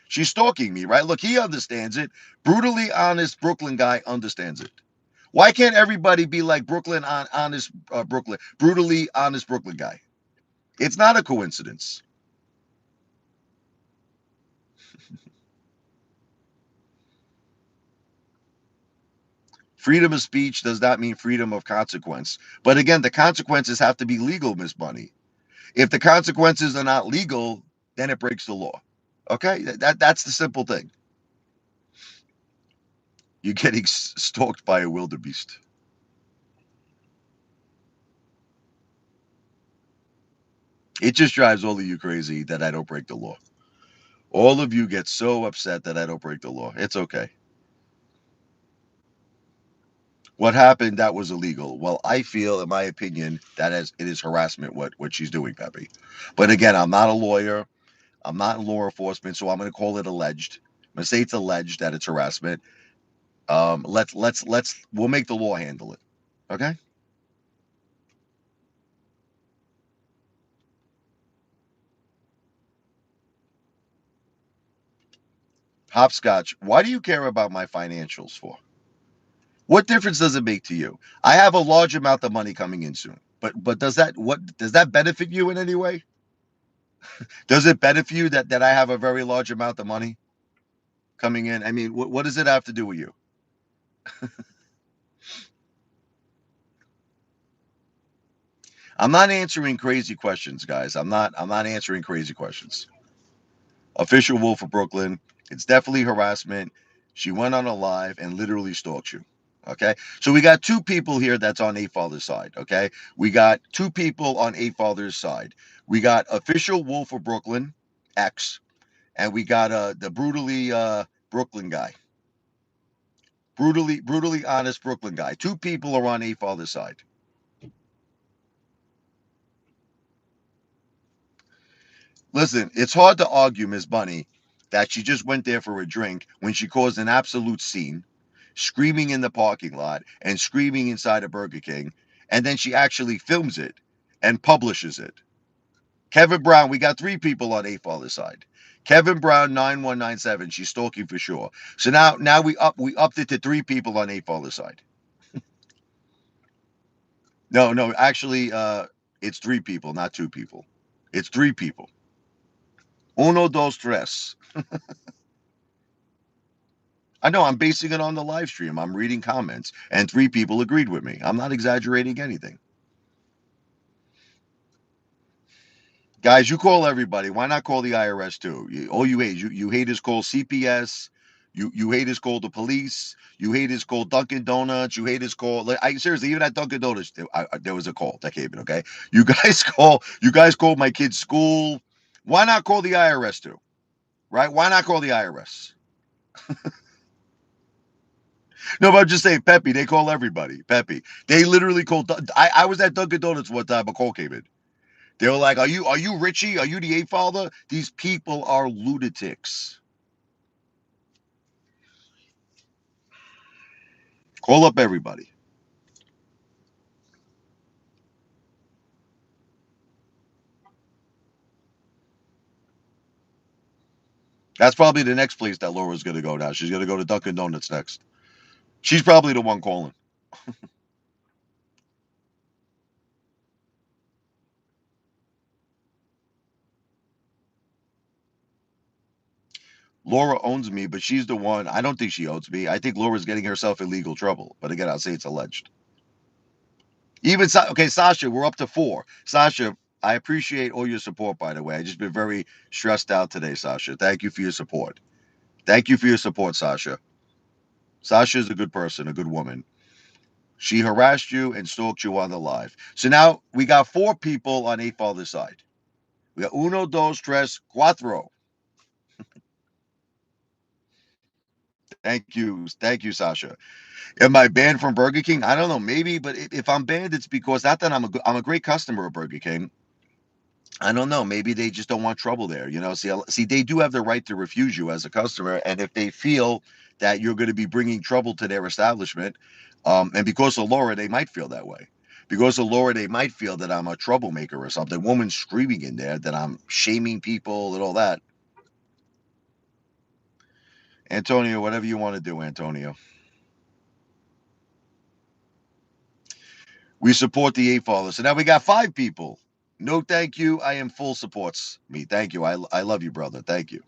She's stalking me, right? Look, he understands it. Brutally honest Brooklyn guy understands it. Why can't everybody be like honest Brooklyn, brutally honest Brooklyn guy? It's not a coincidence. Freedom of speech does not mean freedom of consequence. But again, the consequences have to be legal, Miss Bunny. If the consequences are not legal, then it breaks the law. Okay, that's the simple thing. You're getting stalked by a wildebeest. It just drives all of you crazy that I don't break the law. All of you get so upset that I don't break the law. It's okay. What happened that was illegal? Well, I feel, in my opinion, it is harassment what she's doing, Peppy. But again, I'm not a lawyer. I'm not in law enforcement, so I'm going to call it alleged. I'm going to say it's alleged that it's harassment. We'll make the law handle it. Okay. Hopscotch. Why do you care about my financials for? What difference does it make to you? I have a large amount of money coming in soon. But does that benefit you in any way? Does it benefit you that I have a very large amount of money coming in? I mean, what does it have to do with you? I'm not answering crazy questions, guys. I'm not answering crazy questions. Official Wolf of Brooklyn. It's definitely harassment. She went on a live and literally stalked you. Okay. So we got two people here that's on Apefather's side. Okay. We got two people on Apefather's side. We got official Wolf of Brooklyn, X, and we got the brutally Brooklyn guy. Brutally honest Brooklyn guy. Two people are on Apefather's side. Listen, it's hard to argue, Miss Bunny, that she just went there for a drink when she caused an absolute scene, screaming in the parking lot and screaming inside a Burger King, and then she actually films it and publishes it. Kevin Brown, we got three people on A Father's side. Kevin Brown 9197. She's stalking for sure. So now we upped it to 3 people on Apefather's side. No, actually, it's 3 people, not 2 people. It's 3 people. Uno, dos, tres. I know I'm basing it on the live stream. I'm reading comments, and 3 people agreed with me. I'm not exaggerating anything. Guys, you call everybody. Why not call the IRS too? All you hate, you haters call CPS. You haters call the police. You haters call Dunkin' Donuts. You haters call. Like, I seriously, even at Dunkin' Donuts, there was a call that came in. Okay, you guys call. You guys called my kid's school. Why not call the IRS too? Right? Why not call the IRS? No, but I'm just saying, Pepe. They call everybody. Pepe. They literally called. I was at Dunkin' Donuts one time. A call came in. They were like, "Are you Richie? Are you the Apefather?" These people are lunatics. Call up everybody. That's probably the next place that Laura's going to go now. She's going to go to Dunkin' Donuts next. She's probably the one calling. Laura owns me, but she's the one. I don't think she owns me. I think Laura's getting herself in legal trouble. But again, I'll say it's alleged. Even okay, Sasha, we're up to 4. Sasha, I appreciate all your support. By the way, I just been very stressed out today, Sasha. Thank you for your support. Thank you for your support, Sasha. Sasha is a good person, a good woman. She harassed you and stalked you on the live. So now we got 4 people on Apefather's side. We got uno, dos, tres, cuatro. Thank you, Sasha. Am I banned from Burger King? I don't know, maybe, but if I'm banned, it's because not that I'm a great customer of Burger King. I don't know. Maybe they just don't want trouble there. See, they do have the right to refuse you as a customer, and if they feel that you're going to be bringing trouble to their establishment, and because of Laura, they might feel that way. Because of Laura, they might feel that I'm a troublemaker or something. Woman screaming in there that I'm shaming people and all that. Antonio, whatever you want to do, Antonio. We support the Eight Fathers. So now we got 5 people. No, thank you. I am full supports me. Thank you. I love you, brother. Thank you.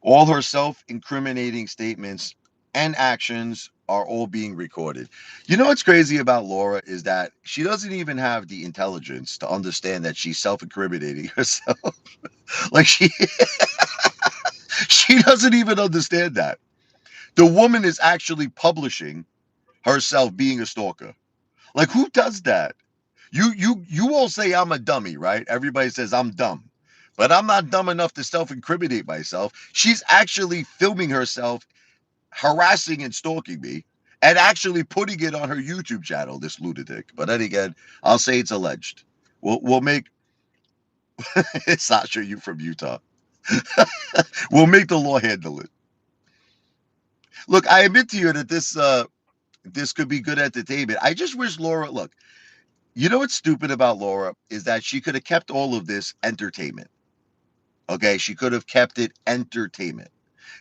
All her self incriminating statements and actions are all being recorded. You know what's crazy about Laura is that she doesn't even have the intelligence to understand that she's self incriminating herself. Like she doesn't even understand that. The woman is actually publishing herself being a stalker. Like who does that? You all say I'm a dummy, right? Everybody says I'm dumb. But I'm not dumb enough to self-incriminate myself. She's actually filming herself harassing and stalking me and actually putting it on her YouTube channel, this lunatic. But then again, I'll say it's alleged. We'll make Sasha, you from Utah. We'll make the law handle it. Look, I admit to you that this could be good entertainment. I just wish Laura look, you know what's stupid about Laura is that she could have kept all of this entertainment. Okay, she could have kept it entertainment,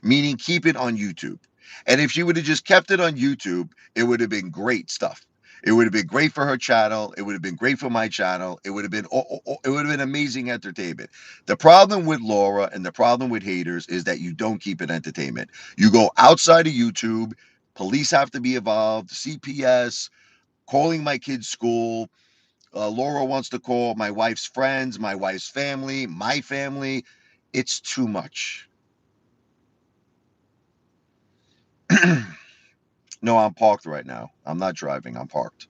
meaning keep it on YouTube. And if she would have just kept it on YouTube, it would have been great stuff. It would have been great for her channel. It would have been great for my channel. It would have been it would have been amazing entertainment. The problem with Laura and the problem with haters is that you don't keep it entertainment. You go outside of YouTube. Police have to be involved. CPS, calling my kid's school. Laura wants to call my wife's friends, my wife's family, my family. It's too much. No, I'm parked right now. I'm not driving. I'm parked.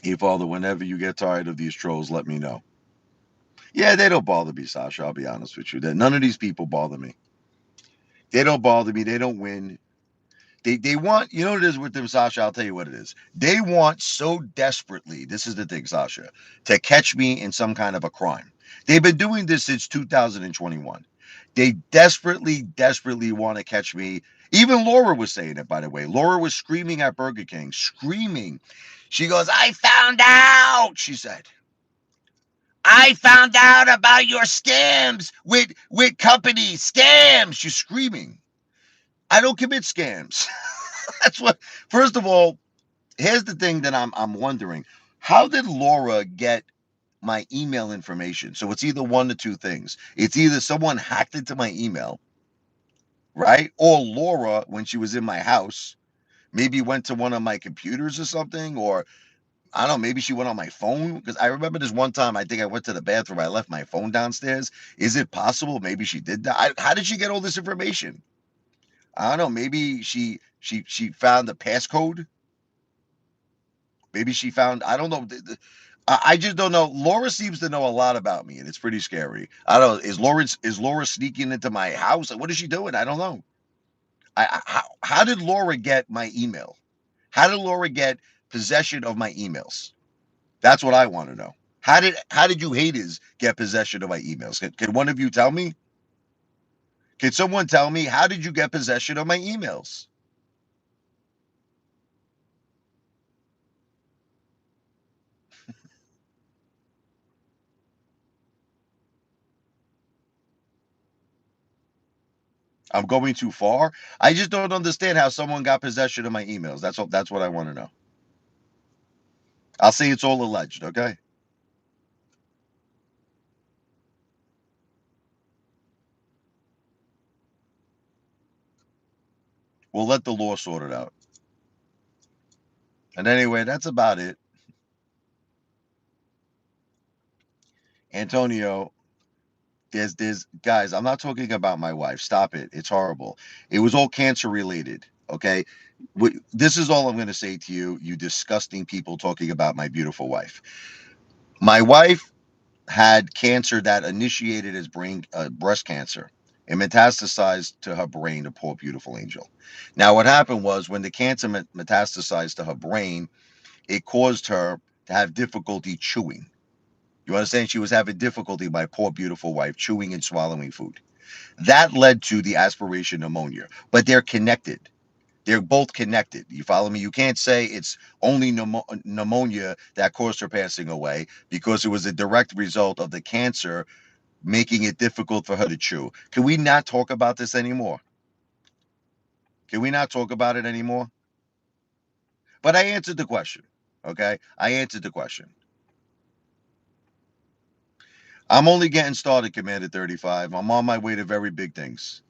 Hey, Father, whenever you get tired of these trolls, let me know. Yeah, they don't bother me, Sasha. I'll be honest with you. None of these people bother me. They don't bother me. They don't win. They want, you know what it is with them, Sasha? I'll tell you what it is. They want so desperately, this is the thing, Sasha, to catch me in some kind of a crime. They've been doing this since 2021. They desperately, desperately want to catch me. Even Laura was saying it, by the way. Laura was screaming at Burger King, screaming. She goes, I found out, she said. I found out about your scams with companies. Scams. She's screaming. I don't commit scams. That's what first of all, here's the thing that I'm wondering. How did Laura get my email information? So it's either one or two things. It's either someone hacked into my email, right? Or Laura, when she was in my house, maybe went to one of my computers or something, or I don't know, maybe she went on my phone. Because I remember this one time, I think I went to the bathroom, I left my phone downstairs. Is it possible maybe she did that? How did she get all this information? I don't know. Maybe she found the passcode. Maybe she found, I don't know. I just don't know. Laura seems to know a lot about me, and it's pretty scary. I don't know. Is Laura sneaking into my house? What is she doing? I don't know. How did Laura get my email? How did Laura get possession of my emails? That's what I want to know. How did you haters get possession of my emails? Can one of you tell me? Can someone tell me how did you get possession of my emails? I'm going too far. I just don't understand how someone got possession of my emails. That's what I want to know. I'll say it's all alleged, okay? We'll let the law sort it out. And anyway, that's about it. Antonio, there's guys, I'm not talking about my wife. Stop it. It's horrible. It was all cancer related, okay? This is all I'm going to say to you, you disgusting people talking about my beautiful wife. My wife had cancer that initiated as breast cancer. It metastasized to her brain, a poor beautiful angel. Now what happened was when the cancer metastasized to her brain, it caused her to have difficulty chewing. You understand? She was having difficulty, my poor beautiful wife, chewing and swallowing food. That led to the aspiration pneumonia, but they're connected. They're both connected. You follow me? You can't say it's only pneumonia that caused her passing away because it was a direct result of the cancer making it difficult for her to chew. Can we not talk about this anymore? Can we not talk about it anymore? But I answered the question. Okay? I answered the question. I'm only getting started, Commander 35. I'm on my way to very big things.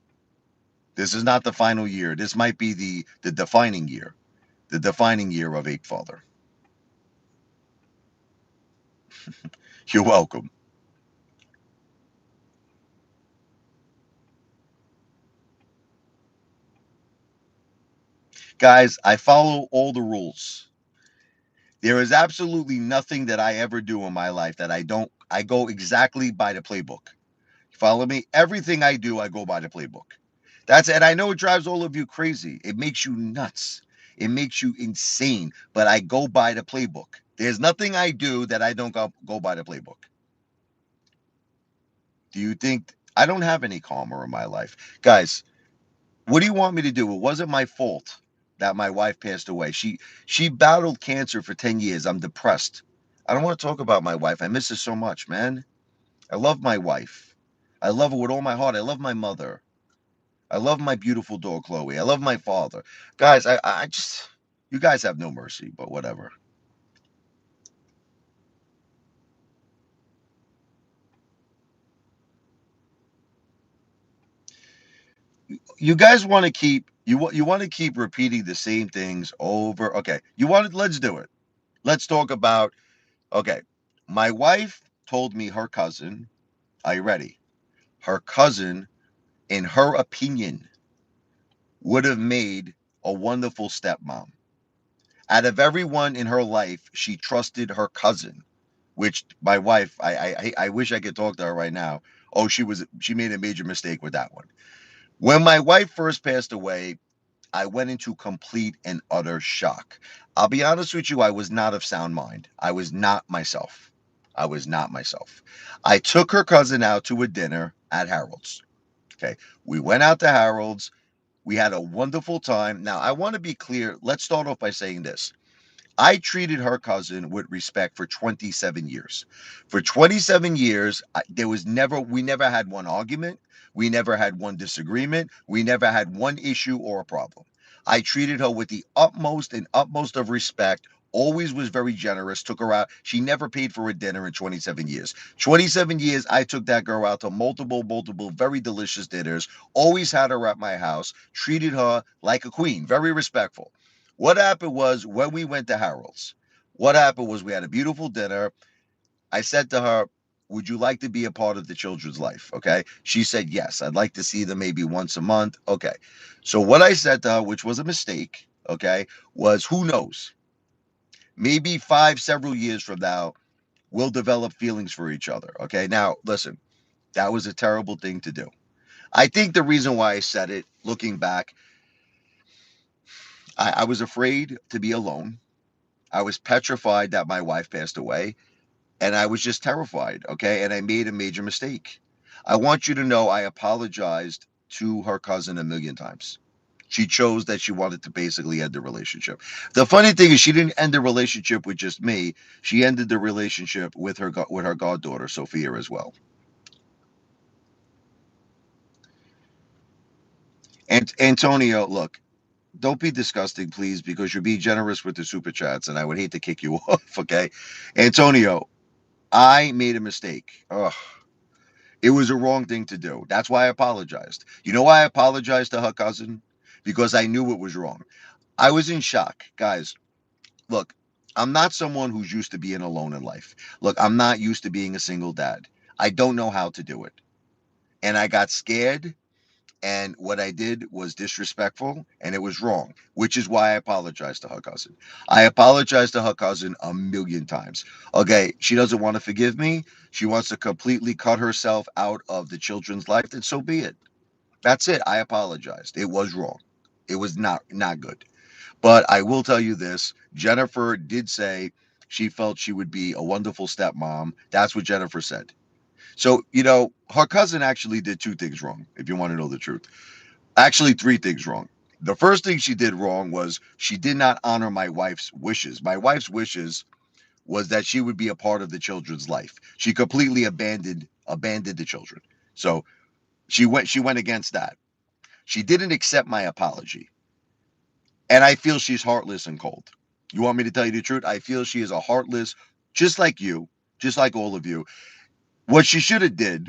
This is not the final year. This might be the defining year. The defining year of Apefather. You're welcome. Guys, I follow all the rules. There is absolutely nothing that I ever do in my life that I don't. I go exactly by the playbook. You follow me? Everything I do, I go by the playbook. That's and I know it drives all of you crazy. It makes you nuts. It makes you insane. But I go by the playbook. There's nothing I do that I don't go by the playbook. Do you think I don't have any karma in my life? Guys, what do you want me to do? It wasn't my fault that my wife passed away. She battled cancer for 10 years. I'm depressed. I don't want to talk about my wife. I miss her so much, man. I love my wife. I love her with all my heart. I love my mother. I love my beautiful dog Chloe. I love my father. Guys, I just you guys have no mercy, but whatever. You guys want to keep you want to keep repeating the same things over. Okay. You want to let's do it. Let's talk about okay. My wife told me her cousin, are you ready? Her cousin, in her opinion, would have made a wonderful stepmom. Out of everyone in her life, she trusted her cousin, which my wife, I wish I could talk to her right now. Oh, she made a major mistake with that one. When my wife first passed away, I went into complete and utter shock. I'll be honest with you, I was not of sound mind. I was not myself. I was not myself. I took her cousin out to a dinner at Harold's. Okay. We went out to Harold's. We had a wonderful time. Now, I want to be clear. Let's start off by saying this. I treated her cousin with respect for 27 years. For 27 years, we never had one argument. We never had one disagreement. We never had one issue or a problem. I treated her with the utmost and utmost of respect. Always was very generous. Took her out. She never paid for a dinner in 27 years. 27 years, I took that girl out to multiple, very delicious dinners. Always had her at my house. Treated her like a queen. Very respectful. What happened was when we went to Harold's, what happened was we had a beautiful dinner. I said to her, would you like to be a part of the children's life? Okay. She said, yes, I'd like to see them maybe once a month. Okay. So what I said to her, which was a mistake, okay, was who knows? Maybe several years from now, we'll develop feelings for each other. Okay. Now, listen, that was a terrible thing to do. I think the reason why I said it, looking back, I was afraid to be alone. I was petrified that my wife passed away, and I was just terrified. Okay. And I made a major mistake. I want you to know I apologized to her cousin a million times. She chose that she wanted to basically end the relationship. The funny thing is, she didn't end the relationship with just me. She ended the relationship with her goddaughter Sophia as well. And Antonio, look, don't be disgusting, please, because you're being generous with the super chats, and I would hate to kick you off. Okay, Antonio, I made a mistake. Ugh. It was a wrong thing to do. That's why I apologized. You know why I apologized to her cousin? Because I knew it was wrong. I was in shock. Guys, look, I'm not someone who's used to being alone in life. Look, I'm not used to being a single dad. I don't know how to do it. And I got scared, and what I did was disrespectful, and it was wrong, which is why I apologized to her cousin. I apologized to her cousin a million times. Okay, she doesn't want to forgive me. She wants to completely cut herself out of the children's life, then so be it. That's it. I apologized. It was wrong. It was not good. But I will tell you this: Jennifer did say she felt she would be a wonderful stepmom. That's what Jennifer said. So, her cousin actually did two things wrong, if you want to know the truth. Actually, three things wrong. The first thing she did wrong was she did not honor my wife's wishes. My wife's wishes was that she would be a part of the children's life. She completely abandoned the children. So she went against that. She didn't accept my apology. And I feel she's heartless and cold. You want me to tell you the truth? I feel she is a heartless, just like you, just like all of you. What she should have did.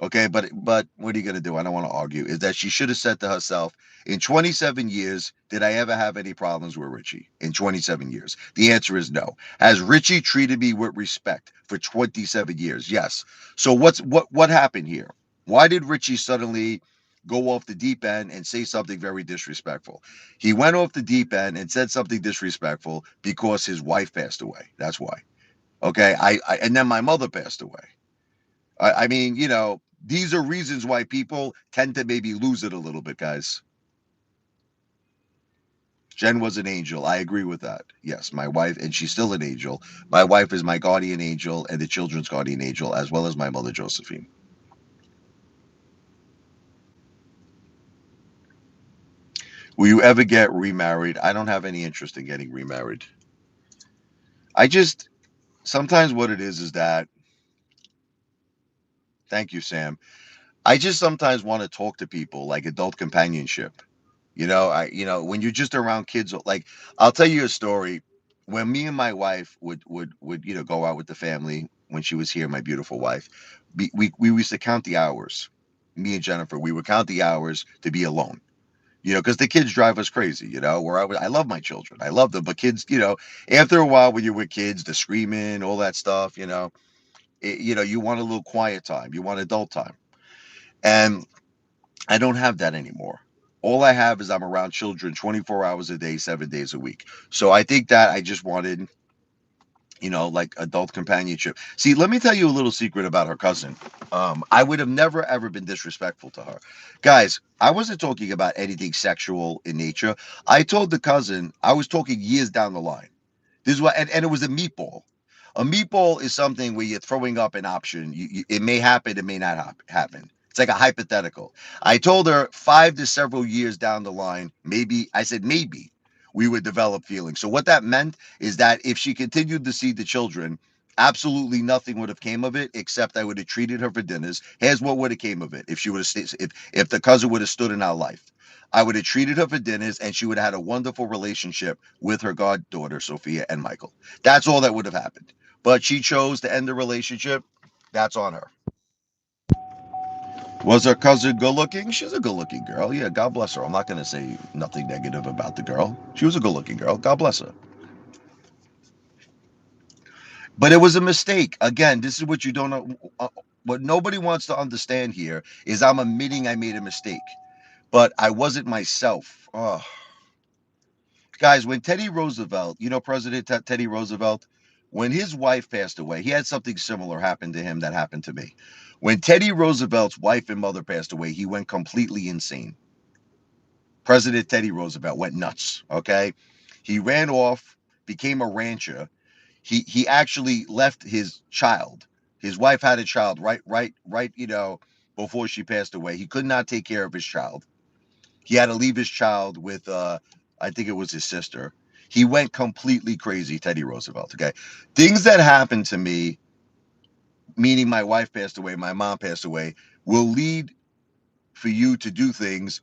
Okay, but what are you gonna do? I don't want to argue. Is that she should have said to herself, in 27 years, did I ever have any problems with Richie? In 27 years, the answer is no. Has Richie treated me with respect for 27 years? Yes. So what happened here? Why did Richie suddenly go off the deep end and say something very disrespectful? He went off the deep end and said something disrespectful because his wife passed away. That's why. Okay, and then my mother passed away. I mean, these are reasons why people tend to maybe lose it a little bit, guys. Jen was an angel. I agree with that. Yes, my wife, and she's still an angel. My wife is my guardian angel and the children's guardian angel, as well as my mother, Josephine. Will you ever get remarried? I don't have any interest in getting remarried. I just, sometimes what it is that, thank you, Sam. I just sometimes want to talk to people like adult companionship. When you're just around kids, like I'll tell you a story. When me and my wife would go out with the family when she was here, my beautiful wife, we used to count the hours. Me and Jennifer, we would count the hours to be alone. Because the kids drive us crazy. I love my children, I love them, but kids, after a while when you're with kids, the screaming, all that stuff, you want a little quiet time, you want adult time, and I don't have that anymore. All I have is I'm around children 24 hours a day, 7 days a week. So I think that I just wanted, like adult companionship. See, let me tell you a little secret about her cousin. I would have never ever been disrespectful to her. Guys, I wasn't talking about anything sexual in nature. I told the cousin I was talking years down the line. This is what, and it was a meatball. A meatball is something where you're throwing up an option. It may happen, it may not happen. It's like a hypothetical. I told her 5 to several years down the line, maybe, I said maybe we would develop feelings. So what that meant is that if she continued to see the children, absolutely nothing would have came of it except I would have treated her for dinners. Here's what would have came of it if she would have stayed, if the cousin would have stood in our life. I would have treated her for dinners and she would have had a wonderful relationship with her goddaughter, Sophia and Michael. That's all that would have happened. But she chose to end the relationship. That's on her. Was her cousin good looking? She's a good looking girl. Yeah, God bless her. I'm not going to say nothing negative about the girl. She was a good looking girl. God bless her. But it was a mistake. Again, this is what you don't know. What nobody wants to understand here is I'm admitting I made a mistake, but I wasn't myself. Oh, guys, when Teddy Roosevelt, President Teddy Roosevelt, when his wife passed away, he had something similar happen to him that happened to me. When Teddy Roosevelt's wife and mother passed away, he went completely insane. President Teddy Roosevelt went nuts. Okay, he ran off, became a rancher. He actually left his child. His wife had a child right. Before she passed away, he could not take care of his child. He had to leave his child with I think it was his sister. He went completely crazy, Teddy Roosevelt. Okay, things that happened to me, meaning my wife passed away, my mom passed away, will lead for you to do things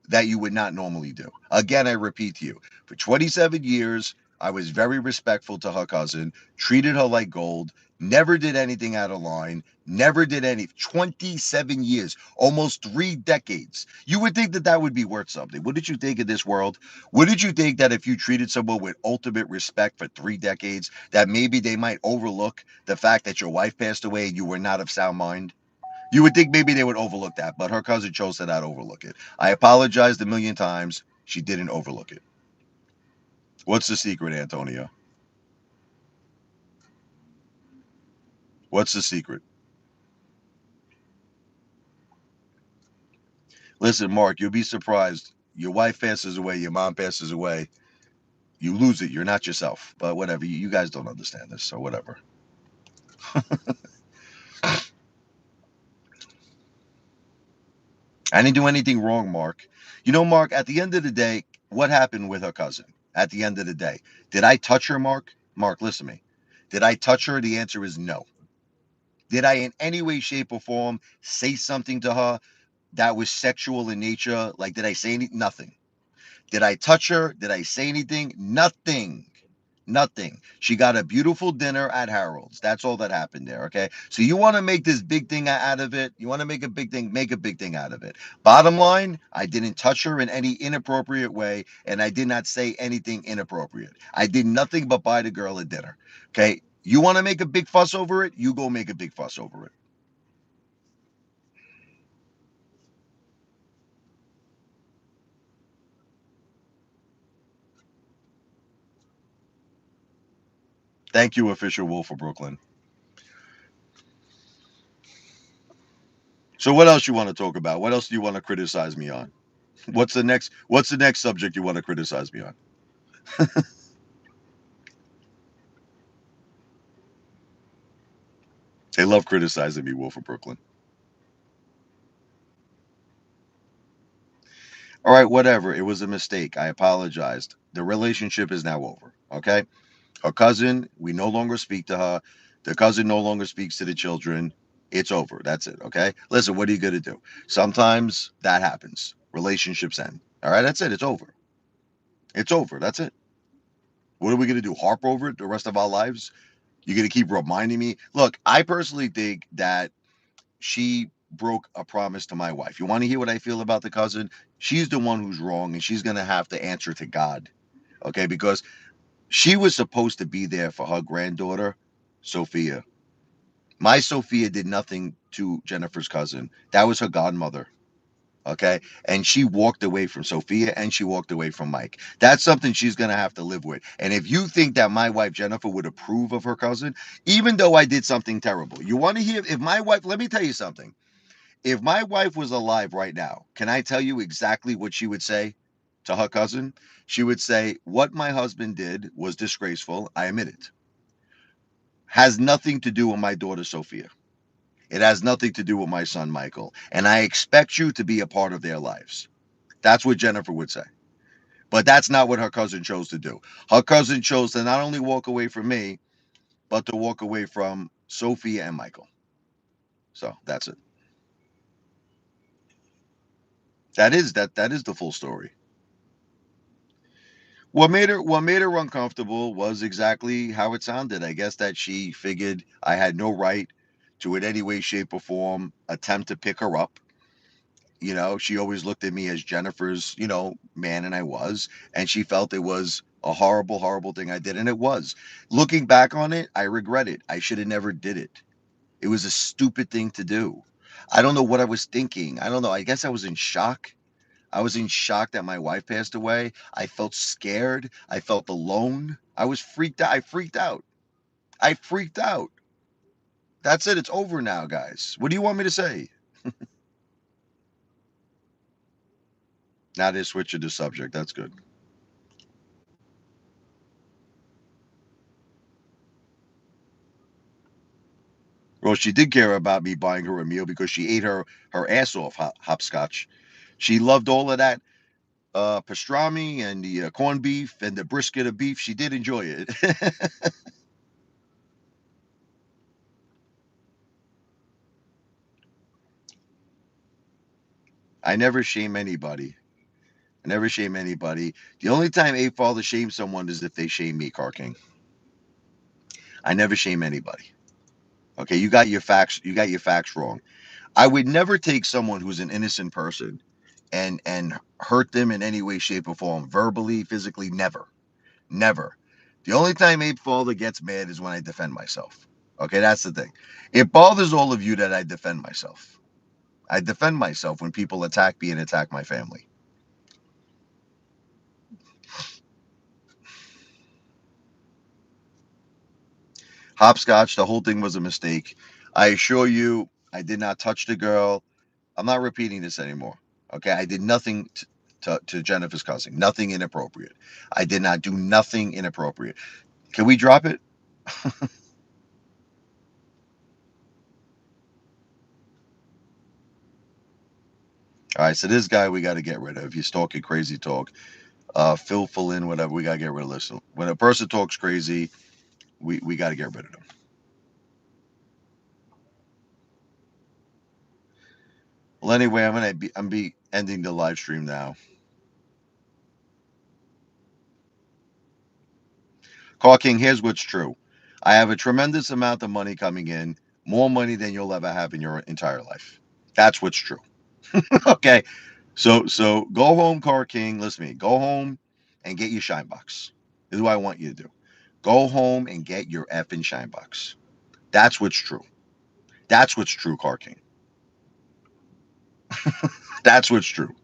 that you would not normally do. Again, I repeat to you, for 27 years, I was very respectful to her cousin, treated her like gold, never did anything out of line, never did any. 27 years, almost 3 decades. You would think that that would be worth something. What did you think of this world? What did you think that if you treated someone with ultimate respect for 3 decades, that maybe they might overlook the fact that your wife passed away and you were not of sound mind? You would think maybe they would overlook that, but her cousin chose to not overlook it. I apologized a million times. She didn't overlook it. What's the secret, Antonio? What's the secret? Listen, Mark, you'll be surprised. Your wife passes away, your mom passes away. You lose it. You're not yourself. But whatever. You guys don't understand this, so whatever. I didn't do anything wrong, Mark. Mark, at the end of the day, what happened with her cousin? At the end of the day, did I touch her, Mark? Mark, listen to me. Did I touch her? The answer is no. Did I in any way, shape, or form say something to her that was sexual in nature? Like, did I say anything? Nothing. Did I touch her? Did I say anything? Nothing. Nothing. She got a beautiful dinner at Harold's. That's all that happened there. Okay. So you want to make this big thing out of it? You want to make a big thing? Make a big thing out of it. Bottom line, I didn't touch her in any inappropriate way, and I did not say anything inappropriate. I did nothing but buy the girl a dinner. Okay. You want to make a big fuss over it? You go make a big fuss over it. Thank you, official Wolf of Brooklyn. So what else you want to talk about? What else do you want to criticize me on? What's the next subject you want to criticize me on? They love criticizing me, Wolf of Brooklyn. All right, whatever. It was a mistake. I apologized. The relationship is now over. Okay? Her cousin, we no longer speak to her. The cousin no longer speaks to the children. It's over. That's it. Okay? Listen, what are you going to do? Sometimes that happens. Relationships end. All right? That's it. It's over. It's over. That's it. What are we going to do? Harp over it the rest of our lives? You're going to keep reminding me? Look, I personally think that she broke a promise to my wife. You want to hear what I feel about the cousin? She's the one who's wrong, and she's going to have to answer to God. Okay? Because she was supposed to be there for her granddaughter, Sophia. My Sophia did nothing to Jennifer's cousin. That was her godmother. Okay. And she walked away from Sophia and she walked away from Mike. That's something she's going to have to live with. And if you think that my wife, Jennifer, would approve of her cousin, even though I did something terrible, you want to hear if my wife, let me tell you something. If my wife was alive right now, can I tell you exactly what she would say to her cousin? She would say, what my husband did was disgraceful. I admit it. Has nothing to do with my daughter, Sophia. It has nothing to do with my son, Michael. And I expect you to be a part of their lives. That's what Jennifer would say. But that's not what her cousin chose to do. Her cousin chose to not only walk away from me, but to walk away from Sophia and Michael. So that's it. That is the full story. What made her uncomfortable was exactly how it sounded. I guess that she figured I had no right to in any way, shape, or form attempt to pick her up. She always looked at me as Jennifer's, man, and I was, and she felt it was a horrible, horrible thing I did, and it was. Looking back on it, I regret it. I should have never did it. It was a stupid thing to do. I don't know what I was thinking. I don't know. I guess I was in shock. I was in shock that my wife passed away. I felt scared. I felt alone. I was freaked out. I freaked out. I freaked out. That's it. It's over now, guys. What do you want me to say? Now they're switching the subject. That's good. Well, she did care about me buying her a meal because she ate her ass off hopscotch. She loved all of that pastrami and the corned beef and the brisket of beef. She did enjoy it. I never shame anybody. I never shame anybody. The only time Apefather shames someone is if they shame me, Car King. I never shame anybody. Okay, you got your facts. You got your facts wrong. I would never take someone who's an innocent person and hurt them in any way, shape, or form, verbally, physically. Never, never. The only time Apefather gets mad is when I defend myself. Okay, that's the thing. It bothers all of you that I defend myself. I defend myself when people attack me and attack my family. Hopscotch, the whole thing was a mistake. I assure you, I did not touch the girl. I'm not repeating this anymore. Okay, I did nothing to Jennifer's cousin. Nothing inappropriate. I did not do nothing inappropriate. Can we drop it? All right, so this guy we got to get rid of. He's talking crazy talk. Phil, full in, whatever. We got to get rid of this. When a person talks crazy, we got to get rid of them. Well, anyway, I'm be ending the live stream now. Car King, here's what's true. I have a tremendous amount of money coming in, more money than you'll ever have in your entire life. That's what's true. Okay. So go home, Car King. Listen to me. Go home and get your shine box. This is what I want you to do. Go home and get your effing shine box. That's what's true. That's what's true, Car King. That's what's true.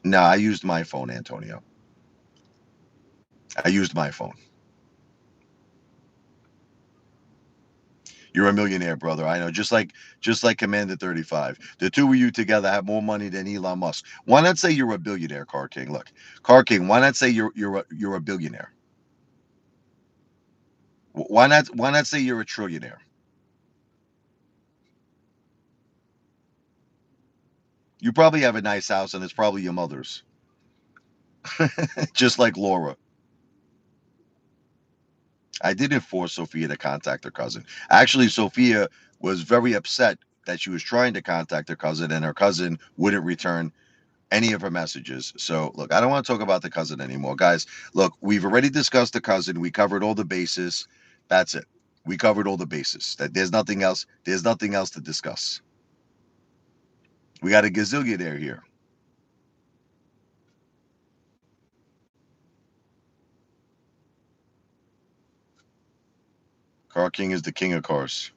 No, I used my phone, Antonio. I used my phone. You're a millionaire, brother. I know. Just like Commander 35. The two of you together have more money than Elon Musk. Why not say you're a billionaire, Car King? Look, Car King. Why not say you're a billionaire? Why not say you're a trillionaire? You probably have a nice house, and it's probably your mother's. Just like Laura. I didn't force Sophia to contact her cousin. Actually, Sophia was very upset that she was trying to contact her cousin, and her cousin wouldn't return any of her messages. So, look, I don't want to talk about the cousin anymore. Guys, look, we've already discussed the cousin. We covered all the bases. That's it. We covered all the bases. That there's nothing else. There's nothing else to discuss. We got a gazillionaire here. Car King is the king of cars.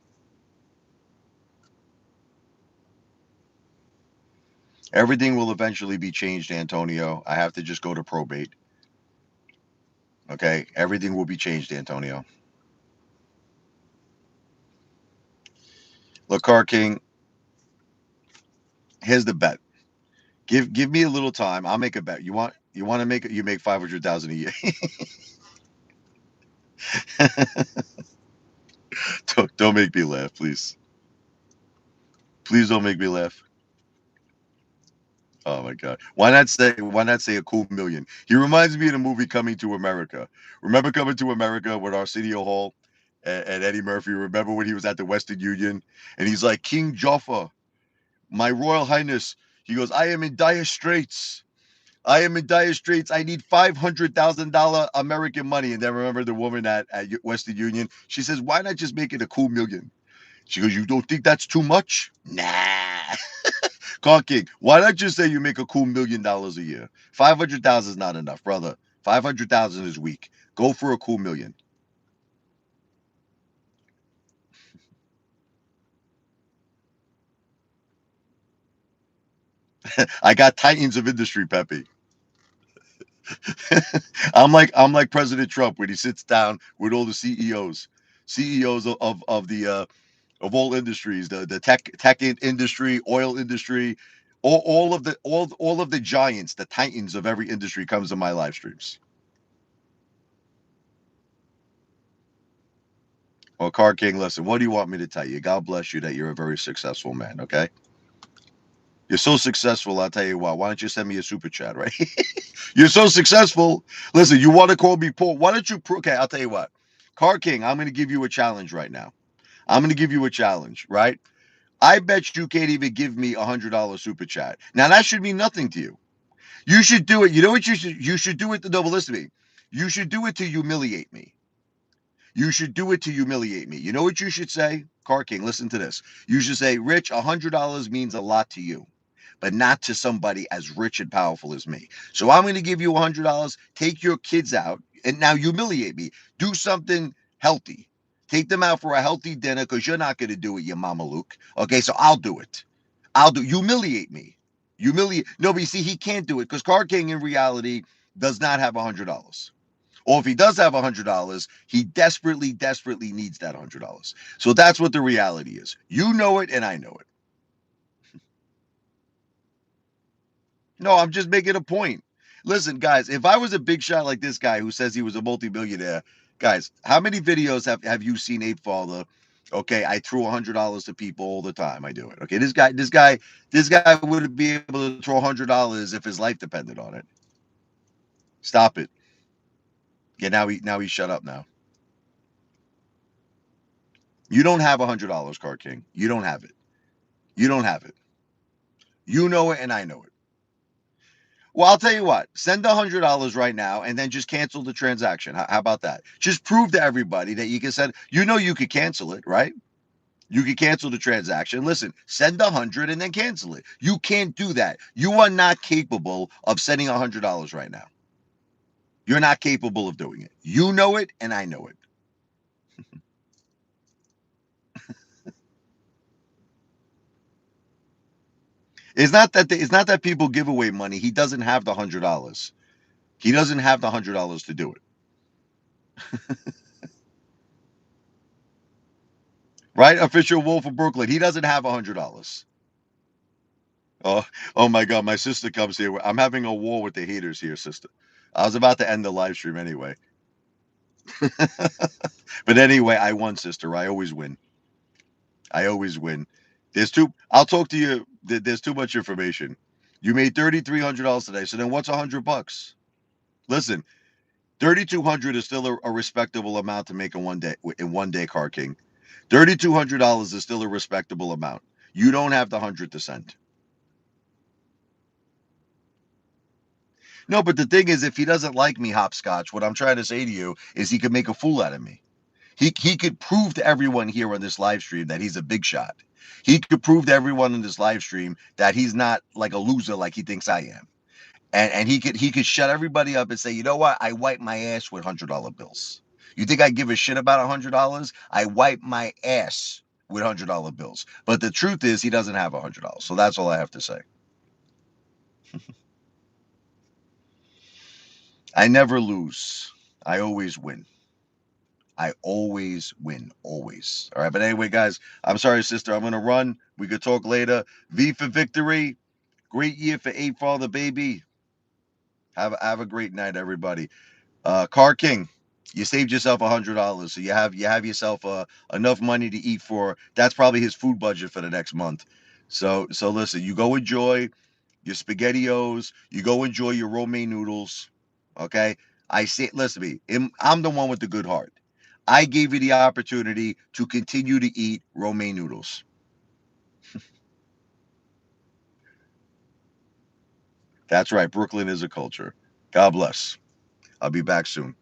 Everything will eventually be changed, Antonio. I have to just go to probate. Okay? Everything will be changed, Antonio. Look, Car King, here's the bet. Give me a little time. I'll make a bet. You want to make it? You make 500,000 a year. Don't make me laugh, please. Please don't make me laugh. Oh my God. Why not say a cool million? He reminds me of the movie Coming to America. Remember Coming to America with Arsenio Hall and Eddie Murphy? Remember when he was at the Western Union and he's like, King Joffa, my Royal Highness. He goes, I am in dire straits. I am in dire straits. I need $500,000 American money. And then remember the woman at Western Union? She says, why not just make it a cool million? She goes, you don't think that's too much? Nah. Car King, why not just say you make a cool $1 million a year? 500,000 is not enough, brother. 500,000 is weak. Go for a cool million. I got titans of industry, Pepe. I'm like President Trump when he sits down with all the CEOs of the of all industries, the tech industry, oil industry, all of the giants, the titans of every industry comes to my live streams. Well, Car King, listen, what do you want me to tell you? God bless you that you're a very successful man, okay? You're so successful, I'll tell you what. Why don't you send me a super chat, right? You're so successful. Listen, you want to call me poor? Why don't you? Okay, I'll tell you what. Car King, I'm going to give you a challenge right now. I'm going to give you a challenge, right? I bet you can't even give me $100 super chat. Now that should mean nothing to you. You should do it. You know what you should? You should do it to double listen to me. You should do it to humiliate me. You should do it to humiliate me. You know what you should say? Car King, listen to this. You should say, Rich, $100 means a lot to you, but not to somebody as rich and powerful as me. So I'm going to give you $100. Take your kids out and now humiliate me. Do something healthy. Take them out for a healthy dinner because you're not going to do it, you mama Luke. Okay, so I'll do it. Humiliate me. Humiliate. No, but you see, he can't do it because Car King in reality does not have $100. Or if he does have $100, he desperately, desperately needs that $100. So that's what the reality is. You know it, and I know it. No, I'm just making a point. Listen, guys, if I was a big shot like this guy who says he was a multimillionaire, guys, how many videos have you seen Apefather? Okay, I threw $100 to people all the time. I do it. Okay, this guy wouldn't be able to throw $100 if his life depended on it. Stop it. Yeah, now he shut up now. You don't have $100, Car King. You don't have it. You don't have it. You know it, and I know it. Well, I'll tell you what. Send $100 right now, and then just cancel the transaction. How about that? Just prove to everybody that you can send. You know you could cancel it, right? You could cancel the transaction. Listen, send 100 and then cancel it. You can't do that. You are not capable of sending $100 right now. You're not capable of doing it. You know it, and I know it. It's not that people give away money. He doesn't have the $100. He doesn't have the $100 to do it. Right? Official Wolf of Brooklyn. He doesn't have $100. Oh, oh my God! My sister comes here. I'm having a war with the haters here, sister. I was about to end the live stream anyway. But anyway, I won, sister. I always win. I always win. I'll talk to you. There's too much information. You made $3,300 today. So then, what's $100? Listen, 3,200 is still a respectable amount to make in one day. In one day, Car King. $3,200 is still a respectable amount. You don't have the 100 to send. No, but the thing is, if he doesn't like me, hopscotch, what I'm trying to say to you is he could make a fool out of me. He could prove to everyone here on this live stream that he's a big shot. He could prove to everyone in this live stream that he's not like a loser like he thinks I am. And he could shut everybody up and say, you know what? I wipe my ass with $100 bills. You think I give a shit about $100? I wipe my ass with $100 bills. But the truth is, he doesn't have $100. So that's all I have to say. I never lose. I always win. I always win, always. All right, but anyway, guys, I'm sorry, sister. I'm gonna run. We could talk later. V for victory. Great year for Apefather, baby. Have a great night, everybody. Car King, you saved yourself $100, so you have yourself enough money to eat for. That's probably his food budget for the next month. So listen, you go enjoy. your spaghettios, you go enjoy your romaine noodles. Okay? I say, listen to me, I'm the one with the good heart. I gave you the opportunity to continue to eat romaine noodles. That's right. Brooklyn is a culture. God bless. I'll be back soon.